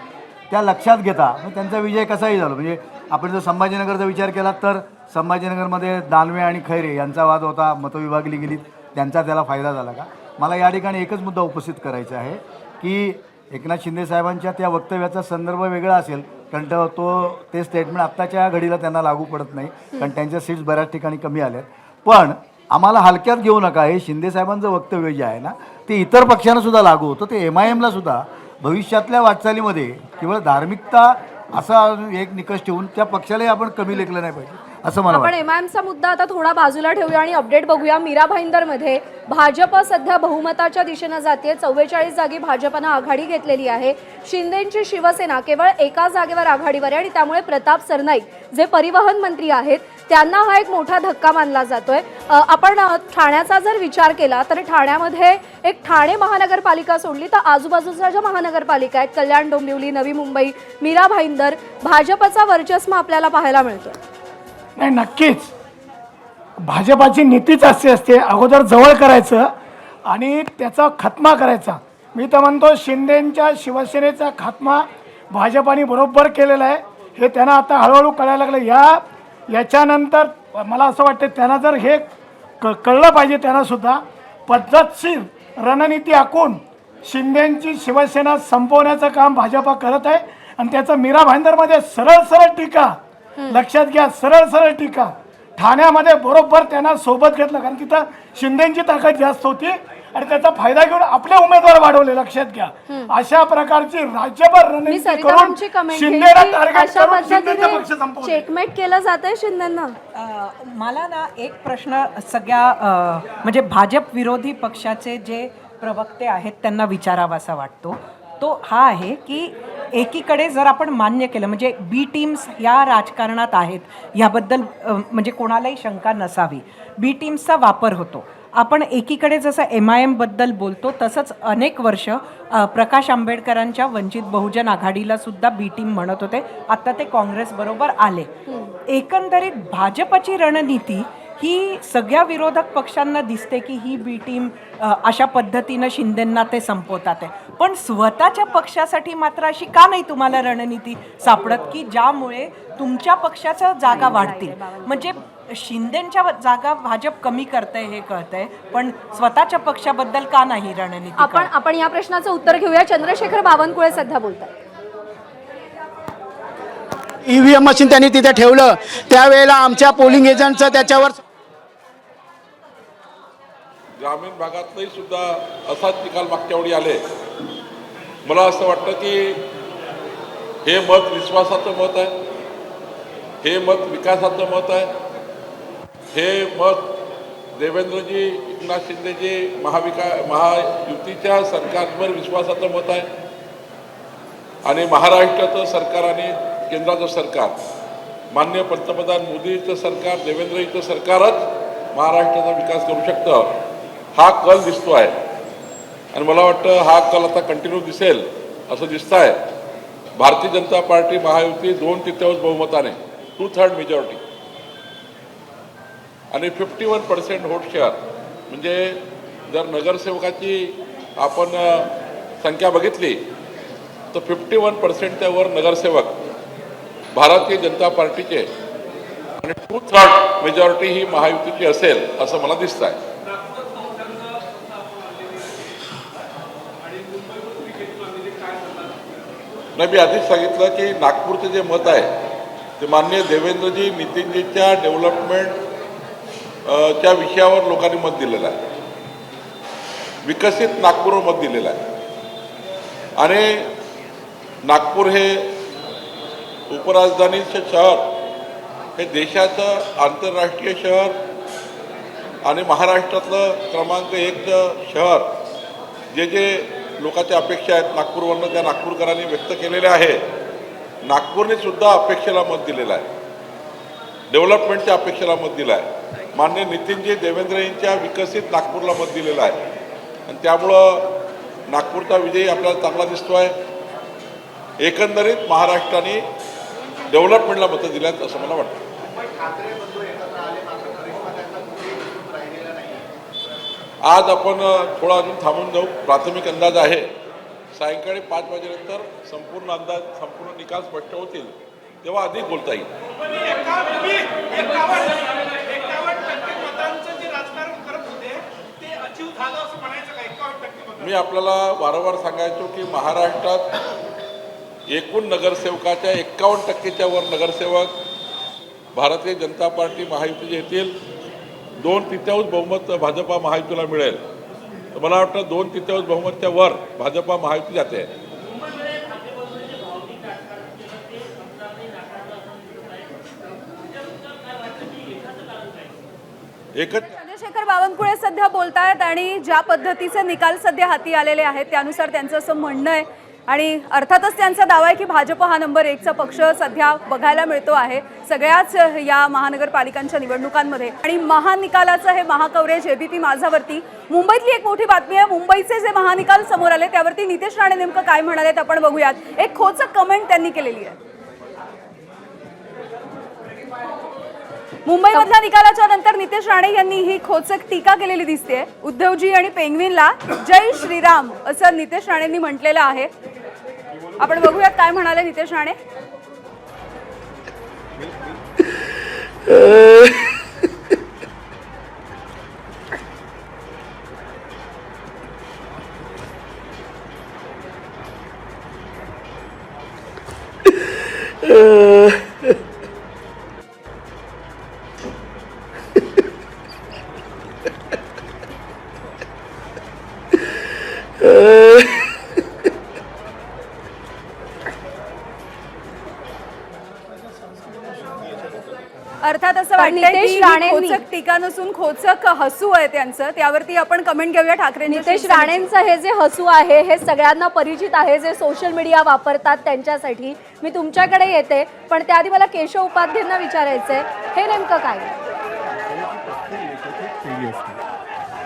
त्या लक्षात घेता त्यांचा विजय कसाही झाला. म्हणजे आपण जर संभाजीनगरचा विचार केला तर संभाजीनगरमध्ये दानवे आणि खैरे यांचा वाद होता, मतं विभागली गेली, त्यांचा त्याला फायदा झाला का? मला या ठिकाणी एकच मुद्दा उपस्थित करायचा आहे की एकनाथ शिंदे साहेबांच्या त्या वक्तव्याचा संदर्भ वेगळा असेल, कारण ते स्टेटमेंट आत्ताच्या घडीला त्यांना लागू पडत नाही, कारण त्यांच्या सीट्स बऱ्याच ठिकाणी कमी आल्यात. पण आम्हाला हलक्यात घेऊ नका, हे शिंदे साहेबांचं वक्तव्य जे आहे ना ते इतर पक्षांना सुद्धा लागू होतं. ते MIMला सुद्धा भविष्यातल्या वाटचालीमध्ये केवळ धार्मिकता असा एक निकष ठेवून त्या पक्षालाही आपण कमी लेखलं नाही पाहिजे असं मला आपण वाटतं. MIMचा मुद्दा आता थोडा बाजूला ठेवूया आणि अपडेट बघूया. मीरा भाईंदरमध्ये भाजप सध्या बहुमताच्या दिशेनं जाते. 44 जागी भाजपनं आघाडी घेतलेली आहे. शिंदेची शिवसेना केवळ एका जागेवर आघाडीवर आहे आणि त्यामुळे प्रताप सरनाईक जे परिवहन मंत्री आहेत त्यांना हा एक मोठा धक्का मानला जातोय. आपण ठाण्याचा जर विचार केला तर ठाण्यामध्ये एक ठाणे महानगरपालिका सोडली तर आजूबाजूच्या ज्या महानगरपालिका आहेत, कल्याण, डोंबिवली, नवी मुंबई, मीरा भाईंदर, भाजपचा वर्चस्व आपल्याला पाहायला मिळतोय. नाही, नक्कीच भाजपाची नीतीच अशी असते, अगोदर जवळ करायचं आणि त्याचा खात्मा करायचा. मी तर म्हणतो शिंदेंच्या शिवसेनेचा खात्मा भाजपाने बरोबर केलेला आहे. हे त्यांना आता हळूहळू कळायला लागलं. याच्यानंतर मला असं वाटतं त्यांना जर हे कळलं पाहिजे, त्यांनासुद्धा पद्धतशीर रणनीती आखून शिंदेंची शिवसेना संपवण्याचं काम भाजपा करत आहे. आणि त्याचं मीरा भाईंदरमध्ये सरळ सरळ टीका, लक्षात घ्या, सरळ सरळ टीका. ठाण्यामध्ये बरोबर त्यांना सोबत घेतलं, कारण तिथं शिंदेची ताकद जास्त होती आणि त्याचा फायदा घेऊन आपले उमेदवार वाढवले. लक्षात घ्या, अशा प्रकारची राज्यभर रणनीती करून शिंदेला टार्गेट करून शिंदेचा पक्ष संपवला. चेकमेट केलं जातंय शिंदेंना. मला ना एक प्रश्न सगळ्या म्हणजे भाजप विरोधी पक्षाचे जे प्रवक्ते आहेत त्यांना विचारावासा वाटतो. तो हा आहे की एकीकडे जर आपण मान्य केलं म्हणजे बी टीम्स या राजकारणात आहेत याबद्दल म्हणजे कोणालाही शंका नसावी. बी टीम्सचा वापर होतो. आपण एकीकडे जसं MIM बद्दल बोलतो तसंच अनेक वर्ष प्रकाश आंबेडकरांच्या वंचित बहुजन आघाडीला सुद्धा बी टीम म्हणत होते. आता ते काँग्रेस बरोबर आले. एकंदरीत भाजपची रणनीती ही सगळ्या विरोधक पक्षांना दिसते की ही बी टीम अशा पद्धतीनं शिंदेंना ते संपवतात आहे. पण स्वतःच्या पक्षासाठी मात्र अशी का नाही तुम्हाला रणनीती सापडत की ज्यामुळे तुमच्या पक्षाच्या जागा वाढतील? म्हणजे शिंदेच्या जागा भाजप कमी करतंय हे कळतंय, पण स्वतःच्या पक्षाबद्दल का नाही रणनीती? आपण या प्रश्नाचं उत्तर घेऊया. चंद्रशेखर बावनकुळे सध्या बोलतात. EVM मशीन त्यांनी तिथे ठेवलं, त्यावेळेला आमच्या पोलिंग एजंटचं त्याच्यावर ग्रामीण भागातही सुद्धा असाच निकाल मागच्या वेळी आले. मला असं वाटतं की हे मत विश्वासाचं मत आहे, हे मत विकासाचं मत आहे, हे मत देवेंद्रजी एकनाथ शिंदेजी महायुतीच्या सरकारवर विश्वासाचं मत आहे आणि महाराष्ट्राचं सरकार आणि केंद्राचं सरकार, माननीय पंतप्रधान मोदीचं सरकार, देवेंद्रजीचं सरकारच महाराष्ट्राचा विकास करू शकतं हा कल दिसतो आहे. आणि मला वाटतं हा कल आता कंटिन्यू दिसेल असं दिसतं आहे. भारतीय जनता पार्टी महायुती 2/3 बहुमताने 2/3 मेजॉरिटी आणि 51% व्होट शेअर. म्हणजे जर नगरसेवकाची आपण संख्या बघितली तर 51%च्या वर नगरसेवक भारतीय जनता पार्टीचे आणि 2/3 मेजॉरिटी ही महायुतीची असेल असं मला दिसत आहे. नाही, मी आधीच सांगितलं की नागपूरचं जे मत आहे ते माननीय देवेंद्रजी नितीनजीच्या डेव्हलपमेंट च्या विषयावर लोकांनी मत दिलेलं आहे. विकसित नागपूरवर मत दिलेलं आहे. आणि नागपूर हे उपराजधानीचं शहर, हे देशाचं आंतरराष्ट्रीय शहर आणि महाराष्ट्रातलं क्रमांक 1चं शहर, जे जे लोकांच्या अपेक्षा आहेत नागपूरवरनं त्या नागपूरकरांनी व्यक्त केलेल्या आहे. नागपूरने सुद्धा अपेक्षेला मत दिलेलं आहे, डेव्हलपमेंटच्या अपेक्षेला मत दिलं आहे. माननीय नितीनजी देवेंद्रजींच्या विकसित नागपूरला मत दिलेलं आहे. आणि त्यामुळं नागपूरचा विजय आपल्याला चांगला दिसतो आहे. एकंदरीत महाराष्ट्राने डेव्हलपमेंटला मतं दिल्यात असं मला वाटतं. आज आपण थोडा अजून थांबून जाऊ. प्राथमिक अंदाज आहे सायंकाळी 5 वाजेनंतर संपूर्ण अंदाज, संपूर्ण निकाल स्पष्ट होतील, तेव्हा अधिक बोलता येईल. मी आपल्याला वारंवार सांगायचो की महाराष्ट्रात एकूण नगरसेवकाच्या 51%च्या वर नगरसेवक भारतीय जनता पार्टी महायुतीचे येतील. 2/3 बहुमत भाजपा महायुतीला मिळेल. तर मला वाटतं 2/3 बहुमतच्या वर भाजपा महायुती जाते. एकच चंद्रशेखर बावनकुळे सध्या बोलतायत आणि ज्या पद्धतीचे निकाल सध्या हाती आलेले आहेत त्यानुसार त्यांचं असं म्हणणं आहे. आणि अर्थातच त्यांचा दावा आहे की भाजप हा नंबर 1चा पक्ष सध्या बघायला मिळतो आहे सगळ्याच या महानगरपालिकांच्या निवडणुकांमध्ये. आणि महानिकालाचं हे महाकवरेज एबीपी माझावरती. मुंबईतली एक मोठी बातमी आहे. मुंबईचे जे महानिकाल समोर आले त्यावरती नितेश राणे नेमकं काय म्हणालेत आपण बघूयात. एक खोचक कमेंट त्यांनी केलेली आहे. मुंबईमधल्या निकालाच्या नंतर नितेश राणे यांनी ही खोचक टीका केलेली दिसते. उद्धवजी आणि पेंग्विनला जय श्रीराम असं नितेश राणेंनी म्हटलेलं आहे. आपण बघूयात काय म्हणाले नितेश राणे. अर्थात असं वाटतंय की खोचक टीका नसून खोचक हसू आहे त्यांचं. त्यावरती आपण कमेंट घेऊया. ठाकरे नितेश राणेंचं हे जे हसू आहे हे सगळ्यांना परिचित आहे, जे सोशल मीडिया वापरतात त्यांच्यासाठी. मी तुमच्याकडे येते, पण त्याआधी मला केशव उपाध्यांना विचारायचंय हे नेमकं काय.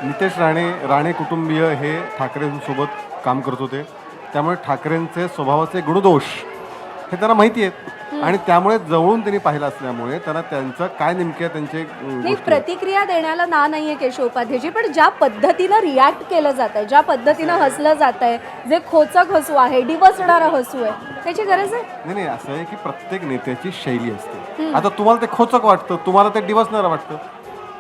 नितेश राणे कुटुंबीय हे ठाकरेंसोबत काम करत होते, त्यामुळे ठाकरेंचे स्वभावाचे गुणदोष हे त्यांना माहिती आहेत. आणि त्यामुळे जवळून त्यांनी पाहिलं असल्यामुळे त्यांना त्यांचं काय नेमक्या त्यांचे प्रतिक्रिया देण्याला ना नाहीये केशव उपाध्यायची, पण ज्या पद्धतीनं रिॲक्ट केलं जात आहे, ज्या पद्धतीनं हसलं जात आहे, जे खोचक हसू आहे, डिवचणारं हसू आहे, त्याची गरज आहे. नाही, असं आहे की प्रत्येक नेत्याची शैली असते. आता तुम्हाला ते खोचक वाटतं, तुम्हाला ते डिवचणारं वाटतं,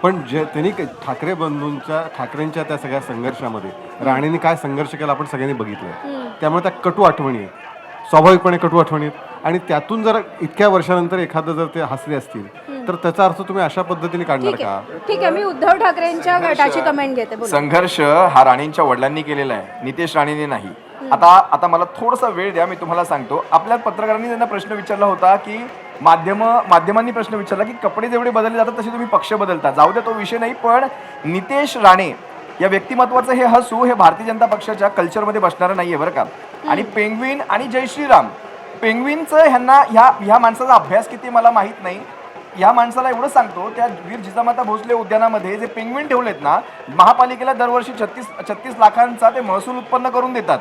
पण जे त्यांनी ठाकरेंच्या त्या सगळ्या संघर्षामध्ये राणेंनी काय संघर्ष केला आपण सगळ्यांनी बघितलं. त्यामुळे त्या कटू आठवणी आहेत, स्वाभाविकपणे कटू आठवणी आहेत. आणि त्यातून जर इतक्या वर्षानंतर एखादं जर ते हसले असतील तर त्याचा अर्थ तुम्ही अशा पद्धतीने काढणार का. ठीक आहे, मी उद्धव ठाकरेंच्या गटाची कमेंट घेते. संघर्ष हा राणेंच्या वडिलांनी केलेला आहे, नितेश राणेंनी नाही. आता मला थोडासा वेळ द्या, मी तुम्हाला सांगतो. आपल्या पत्रकारांनी त्यांना प्रश्न विचारला होता की माध्यमांनी प्रश्न विचारला की कपडे जेवढे बदलले जातात तसे तुम्ही पक्ष बदलता. जाऊ द्या, तो विषय नाही. पण नितेश राणे या व्यक्तिमत्वाचं हे हसू हे भारतीय जनता पक्षाच्या कल्चरमध्ये बसणारं नाहीये बरं का. आणि पेंग्विन आणि जय श्रीराम, पेंग्विनचं ह्या माणसाचा अभ्यास किती मला माहीत नाही. या माणसाला एवढं सांगतो, त्या वीर जिजामाता भोसले उद्यानामध्ये जे पेंग्विन ठेवलेत ना, महापालिकेला दरवर्षी 36 लाखांचा ते महसूल उत्पन्न करून देतात.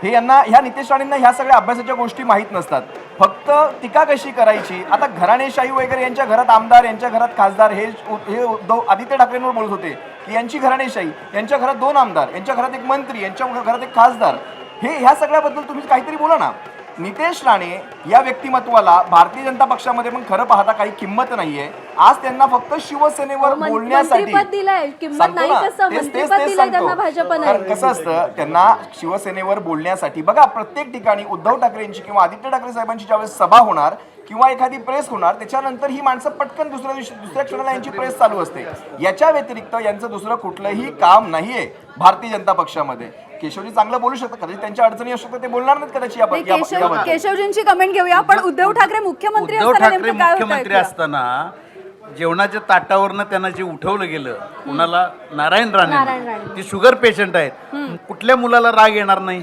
हे ह्या नितेश राणेंना ह्या सगळ्या अभ्यासाच्या गोष्टी माहीत नसतात. फक्त टीका कशी करायची. आता घराणेशाही वगैरे, यांच्या घरात आमदार, यांच्या घरात खासदार, हे उद्धव आदित्य ठाकरेंवर बोलत होते की यांची घराणेशाही, यांच्या घरात 2 आमदार, यांच्या घरात 1 मंत्री, यांच्या घरात 1 खासदार. ह्या सगळ्याबद्दल तुम्ही काहीतरी बोला ना. नितेश राणे या व्यक्तिमत्वाला भारतीय जनता पक्षामध्ये पण खरं पाहता काही किंमत नाहीये. आज त्यांना फक्त शिवसेनेवर बोलण्यासाठी मंत्रिपद दिलंय, किंमत नाही कसं मंत्रिपद दिलंय त्यांना भाजपने. कसं असतं, त्यांना शिवसेनेवर बोलण्यासाठी बघा, प्रत्येक ठिकाणी उद्धव ठाकरेंची किंवा आदित्य ठाकरे साहेबांची ज्यावेळेस सभा होणार किंवा एखादी प्रेस होणार, त्याच्यानंतर ही माणसं पटकन दुसऱ्या क्षणाला यांची प्रेस चालू असते. याच्या व्यतिरिक्त यांचं दुसरं कुठलंही काम नाहीये भारतीय जनता पक्षामध्ये. केशवजी चांगलं बोलू शकतात, कदाचित त्यांच्या अडचणी असू शकतात, ते बोलणार नाहीत कदाचित. केशवजींची कमेंट घेऊया. पण उद्धव ठाकरे मुख्यमंत्री उद्धव असताना ठाकरे नेमकं काय होतंय मुख्यमंत्री ऐकूया. असताना जेवणाच्या ताटावरनं त्यांना जे उठवलं गेलं, कुणाला नारायण राणे, ते शुगर पेशंट आहेत, कुठल्या मुलाला राग येणार नाही?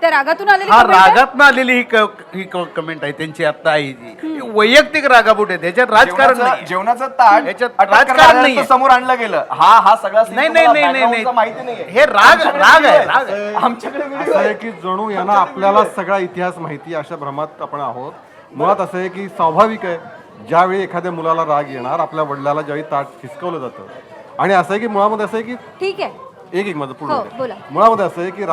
त्या रागातून आलेली हा comment आहे? रागातनं आलेली ही कमेंट आहे त्यांची आता आहे ती वैयक्तिक रागाबोट आहे, त्याच्यात राजकारण नाही. जेवणाचं ताट याच्यात अटक राजकारण करणाऱ्याला नाही. समोर आणलं गेलं. हा सगळा scene नाही तुम्हाला नाही नाही backgroundचा माहिती नाही नाहीये. हे राग आहे. आमच्याकडे व्हिडिओ असं आहे. आहे की जणू यांना आपल्याला सगळा इतिहास माहिती अशा भ्रमात आपण आहोत. मुळात असं आहे की स्वाभाविक आहे, ज्यावेळी एखाद्या मुलाला राग येणार, आपल्या वडिलाला ज्यावेळी ताट खिसकवलं जातं. आणि असं आहे की मुळामध्ये असं आहे की ठीक आहे. एक माझं हो, पूर्ण बोला. मुळामध्ये असं आहे की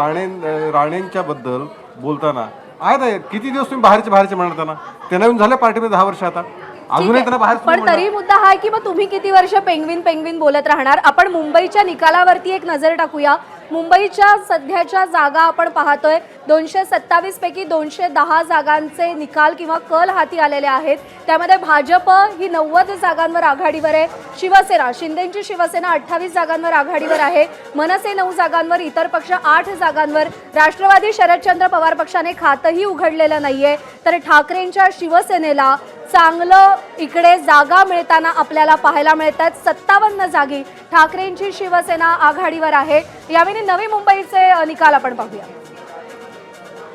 राणेंच्या बद्दल बोलताना आहेत किती दिवस तुम्ही बाहेरचे म्हणणार त्यांना येऊन झाले पार्टीमध्ये 10 वर्ष आता अजूनही त्यांना बाहेर पण तरी मुद्दा हा आहे की मग तुम्ही किती वर्ष पेंग्विन बोलत राहणार. आपण मुंबईच्या निकालावरती एक नजर टाकूया. मुंबईच्या सध्याच्या जागा आपण पाहतोय, 227 पैकी 210 जागांचे निकाल किंवा कल हाती आलेले आहेत. त्यामध्ये भाजप ही 90 जागांवर आघाडीवर आहे. शिवसेना, शिंदेची शिवसेना 28 जागांवर आघाडीवर आहे. मनसे 9 जागांवर, इतर पक्ष 8 जागांवर. राष्ट्रवादी शरदचंद्र पवार पक्षाने खातंही उघडलेलं नाहीये. तर ठाकरेंच्या शिवसेनेला चांगलं इकडे जागा मिळताना आपल्याला पाहायला मिळतात. 57 जागी ठाकरेंची शिवसेना आघाडीवर आहे. यावेळी नवी मुंबईचे निकाल आपण पाहूया.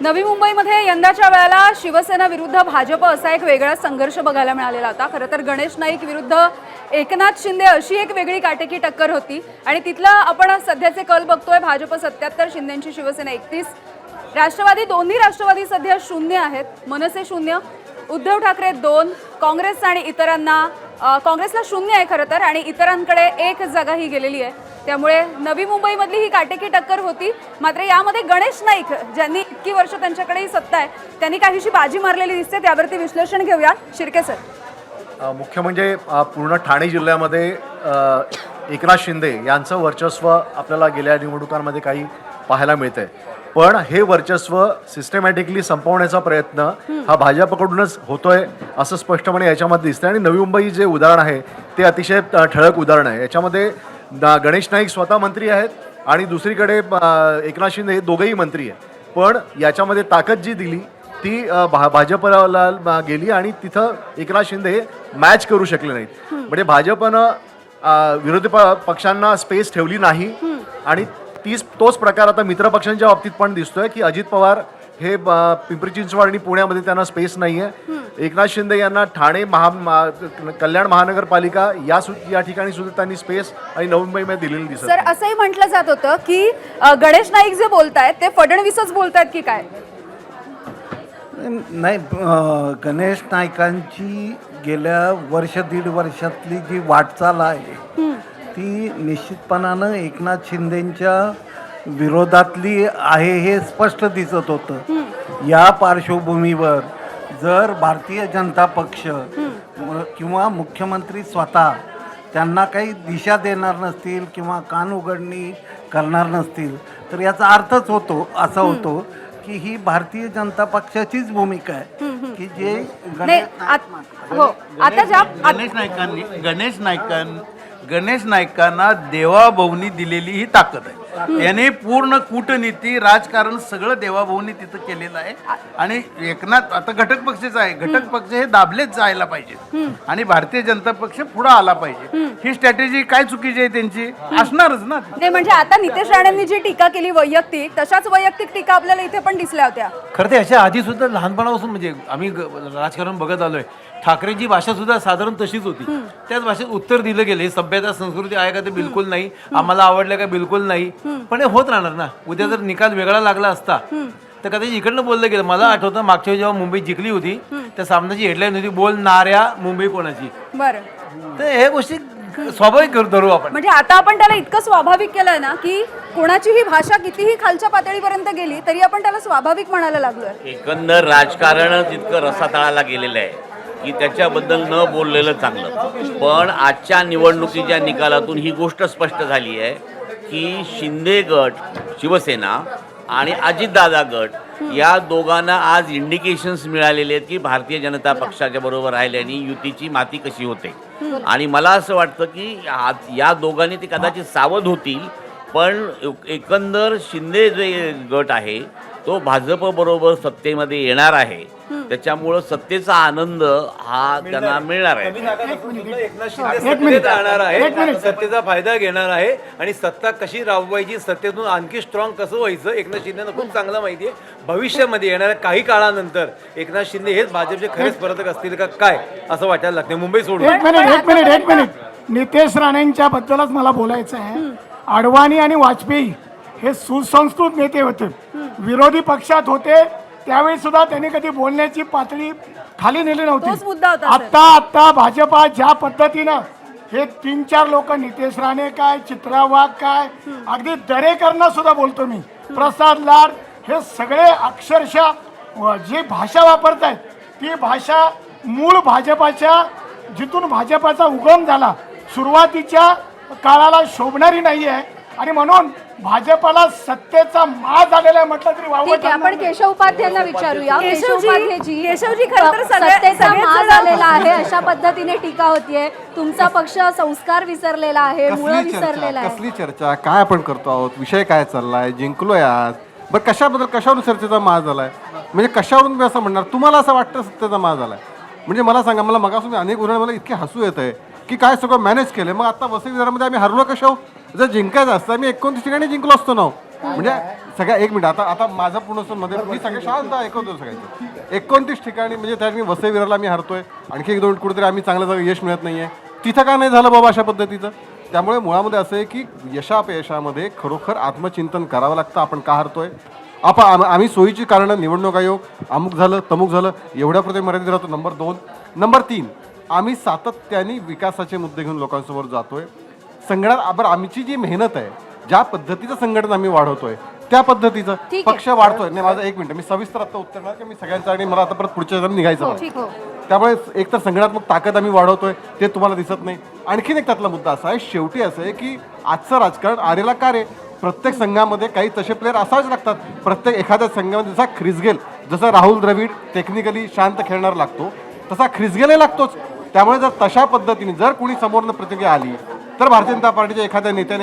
नवी मुंबईमध्ये यंदाच्या वेळेला शिवसेना विरुद्ध भाजप असा एक वेगळा संघर्ष बघायला मिळालेला होता. खरं तर गणेश नाईक विरुद्ध एकनाथ शिंदे अशी एक वेगळी काटेकी टक्कर होती. आणि तिथला आपण सध्याचे कल बघतोय, भाजप 77, शिंदेची शिवसेना 31. दोन्ही राष्ट्रवादी सध्या 0 आहेत. मनसे 0, उद्धव ठाकरे 2, काँग्रेस आणि इतरांना, काँग्रेसला 0 आहे खरं तर, आणि इतरांकडे 1 जागा ही गेलेली आहे. त्यामुळे नवी मुंबईमधली ही काटेकी टक्कर होती. मात्र यामध्ये गणेश नाईक, ज्यांनी इतकी वर्ष त्यांच्याकडे ही सत्ता आहे, त्यांनी काहीशी बाजी मारलेली दिसते. त्यावरती विश्लेषण घेऊया. शिर्के सर. मुख्य म्हणजे पूर्ण ठाणे जिल्ह्यामध्ये एकनाथ शिंदे यांचं वर्चस्व आपल्याला गेल्या निवडणुकांमध्ये काही पाहायला मिळतंय. पण हे वर्चस्व सिस्टमॅटिकली संपवण्याचा प्रयत्न हा भाजपकडूनच होतोय असं स्पष्टपणे याच्यामध्ये दिसतंय. आणि नवी मुंबई जे उदाहरण आहे ते अतिशय ठळक उदाहरण आहे. याच्यामध्ये गणेश नाईक स्वतः मंत्री आहेत आणि दुसरीकडे एकनाथ शिंदे हे दोघंही मंत्री आहेत. पण याच्यामध्ये ताकद जी दिली ती भाजपला गेली आणि तिथं एकनाथ शिंदे मॅच करू शकले नाहीत. म्हणजे भाजपनं विरोधी पक्षांना स्पेस ठेवली नाही. आणि तोच प्रकार आता मित्र पक्षांच्या बाबतीत पण दिसतोय की अजित पवार हे पिंपरी चिंचवड आणि पुण्यामध्ये त्यांना स्पेस नाही आहे. एकनाथ शिंदे यांना ठाणे कल्याण महानगरपालिका या ठिकाणी सुद्धा त्यांनी स्पेस आणि नवी मुंबईमध्ये दिलेली दिसत. सर, असंही म्हटलं जात होतं की गणेश नाईक जे बोलतायत ते फडणवीसच बोलतायत की काय? नाही, गणेश नाईकांची गेल्या 1-1.5 वर्षातली जी वाटचाल आहे ती निश्चितपणानं एकनाथ शिंदेंच्या विरोधातली आहे हे स्पष्ट दिसत होतं. या पार्श्वभूमीवर जर भारतीय जनता पक्ष किंवा मुख्यमंत्री स्वतः त्यांना काही दिशा देणार नसतील किंवा कान उघडणी करणार नसतील तर याचा अर्थच होतो असा होतो की ही भारतीय जनता पक्षाचीच भूमिका आहे की जे गणेश नाईकांना देवाभोवनी दिलेली ही ताकद आहे. त्याने पूर्ण कूटनीती राजकारण सगळं देवाभोवनी तिथं केलेलं आहे. आणि एकनाथ आता घटक पक्षच आहे, घटक पक्ष हे दाबलेच जायला पाहिजे आणि भारतीय जनता पक्ष पुढे आला पाहिजे. ही स्ट्रॅटेजी काय चुकीची आहे त्यांची असणारच ना. नाही, म्हणजे आता नितेश राणेंनी जी टीका केली वैयक्तिक, तशाच वैयक्तिक टीका आपल्याला इथे पण दिसल्या होत्या. खरं ते याच्या आधी सुद्धा लहानपणापासून म्हणजे आम्ही राजकारण बघत आलोय. ठाकरेंची भाषा सुद्धा साधारण तशीच होती. त्याच भाषेत उत्तर दिलं गेलं, सभ्यता संस्कृती आहे का ते बिलकुल नाही, आम्हाला आवडलं का बिलकुल नाही. पण हे होत राहणार ना. उद्या जर निकाल वेगळा लागला असता तर कदाचित इकडनं बोललं गेलं. मला आठवतं मागच्या वेळी जेव्हा मुंबई जिंकली होती त्या सामन्याची हेडलाईन होती बोलणाऱ्या मुंबई कोणाची. बरं, तर हे गोष्टी स्वाभाविक धरू आपण. म्हणजे आता आपण त्याला इतकं स्वाभाविक केलंय ना की कोणाचीही भाषा कितीही खालच्या पातळीपर्यंत गेली तरी आपण त्याला स्वाभाविक म्हणायला लागलोय. एकंदर राजकारणच इतकं रसातळाला गेलेलं आहे की त्याच्याबद्दल न बोललेलं चांगलं. पण आजच्या निवडणुकीच्या निकालातून ही गोष्ट स्पष्ट झाली आहे की शिंदे गट शिवसेना आणि अजितदादा गट या दोघांना आज इंडिकेशन्स मिळालेले आहेत की भारतीय जनता पक्षाच्या बरोबर राहिल्याने युतीची माती कशी होते. आणि मला असं वाटतं की या दोघांनी ते कदाचित सावध होतील, पण एकंदर शिंदे जे गट आहे तो भाजप बरोबर सत्तेमध्ये येणार आहे. त्याच्यामुळं सत्तेचा आनंद हा त्यांना मिळणार आहे. एकनाथ शिंदे सत्तेत राहणार आहे, सत्तेचा फायदा घेणार आहे आणि सत्ता कशी राबवायची, सत्तेतून आणखी स्ट्रॉंग कसं व्हायचं एकनाथ शिंदेना खूप चांगलं माहिती आहे. भविष्यामध्ये येणाऱ्या काही काळानंतर एकनाथ शिंदे हेच भाजपचे खरेच परतक असतील का काय असं वाटायला लागते मुंबई सोडून. एक मिनिट नितेश राणेंच्या बद्दलच मला बोलायचं आहे. अडवाणी आणि वाजपेयी हे सुसंस्कृत नेते होते, विरोधी पक्षात होते, त्यावेळी सुद्धा त्यांनी कधी बोलण्याची पातळी खाली नेली तोच नव्हती. मुद्दा होता सर. आता भाजपा ज्या पद्धतीनं हे 3-4 लोक, नितेश राणे काय, चित्रा वाघ काय, अगदी दरेकरना सुद्धा बोलतो मी, प्रसाद लाड, हे सगळे अक्षरशः जी भाषा वापरत आहेत ती भाषा मूळ भाजपाच्या, जिथून भाजपाचा उगम झाला सुरुवातीच्या काळाला शोभणारी नाही आहे. आणि म्हणून भाजपाला सत्तेचा माज आलेला आहे म्हटलं तरी वावगं ठीक आहे, आपण केशव उपाध्यायांना विचारूया. केशवजी, केशवजी, खरं तर सत्तेचा सगळेच माज जण- आलेला आहे अशा पद्धतीने टीका होतीये. तुमचा पक्ष संस्कार विसरलेला आहे, मुळं विसरलेला आहे. कसली चर्चा, काय आपण करतो आहोत, विषय काय चाललाय, जिंकलोय आज, बरं कशावरून चर्चेचा माज झालाय, म्हणजे कशावरून मी असं म्हणणार, तुम्हाला असं वाटतं सत्तेचा माज झालाय? म्हणजे मला सांगा, मला मगासून अनेक उदाहरण मला इतके हसू येत आहे की काय सगळं मॅनेज केलं. मग आता वसई विरारमध्ये आम्ही हरलो कशाव? जर जिंकायचं असतं आम्ही 29 ठिकाणी जिंकलो असतो ना. म्हणजे सगळ्या एक मिनिट, आता माझं पूर्ण मध्ये मी सगळ्या शाळा ऐकवतो सगळ्याचे 29 ठिकाणी, म्हणजे त्या ठिकाणी वसई विरारला आम्ही हरतोय, आणखी 1-2 कुठेतरी आम्ही चांगलं यश मिळत नाहीये. तिथं का नाही झालं बाबा अशा पद्धतीचं? त्यामुळे मुळामध्ये असं आहे की यशापयशामध्ये खरोखर आत्मचिंतन करावं लागतं. आपण का हरतोय? आम्ही सोयीची कारणं, निवडणूक आयोग अमुक झालं तमुक झालं एवढ्यापुरते मर्यादित राहतो. नंबर 2. नंबर 3, आम्ही सातत्याने विकासाचे मुद्दे घेऊन लोकांसमोर जातोय. बरं, आमची जी मेहनत आहे, ज्या पद्धतीचं संघटन आम्ही वाढवतोय त्या पद्धतीचं पक्ष वाढतोय. नाही, माझं एक मिनिट, मी सविस्तर आता उत्तर देणार की मी सगळ्यांचा, आणि मला आता परत पुढच्या निघायचं आहे. त्यामुळे एकतर संघटनात्मक ताकद आम्ही वाढवतोय ते तुम्हाला दिसत नाही. आणखीन एक त्यातला मुद्दा असा आहे, शेवटी असं आहे की आजचं राजकारण आरेला का रे? प्रत्येक संघामध्ये काही तसे प्लेअर असावेच लागतात. प्रत्येक एखाद्या संघामध्ये जसा ख्रिसगेल, जसा राहुल द्रविड टेक्निकली शांत खेळणार लागतो तसा ख्रिसगेलही लागतोच. त्यामुळे जर तशा पद्धतीने जर कोणी समोरनं प्रतिक्रिया आली तर भारतीय जनता पार्टीच्या एखाद्या नेत्याने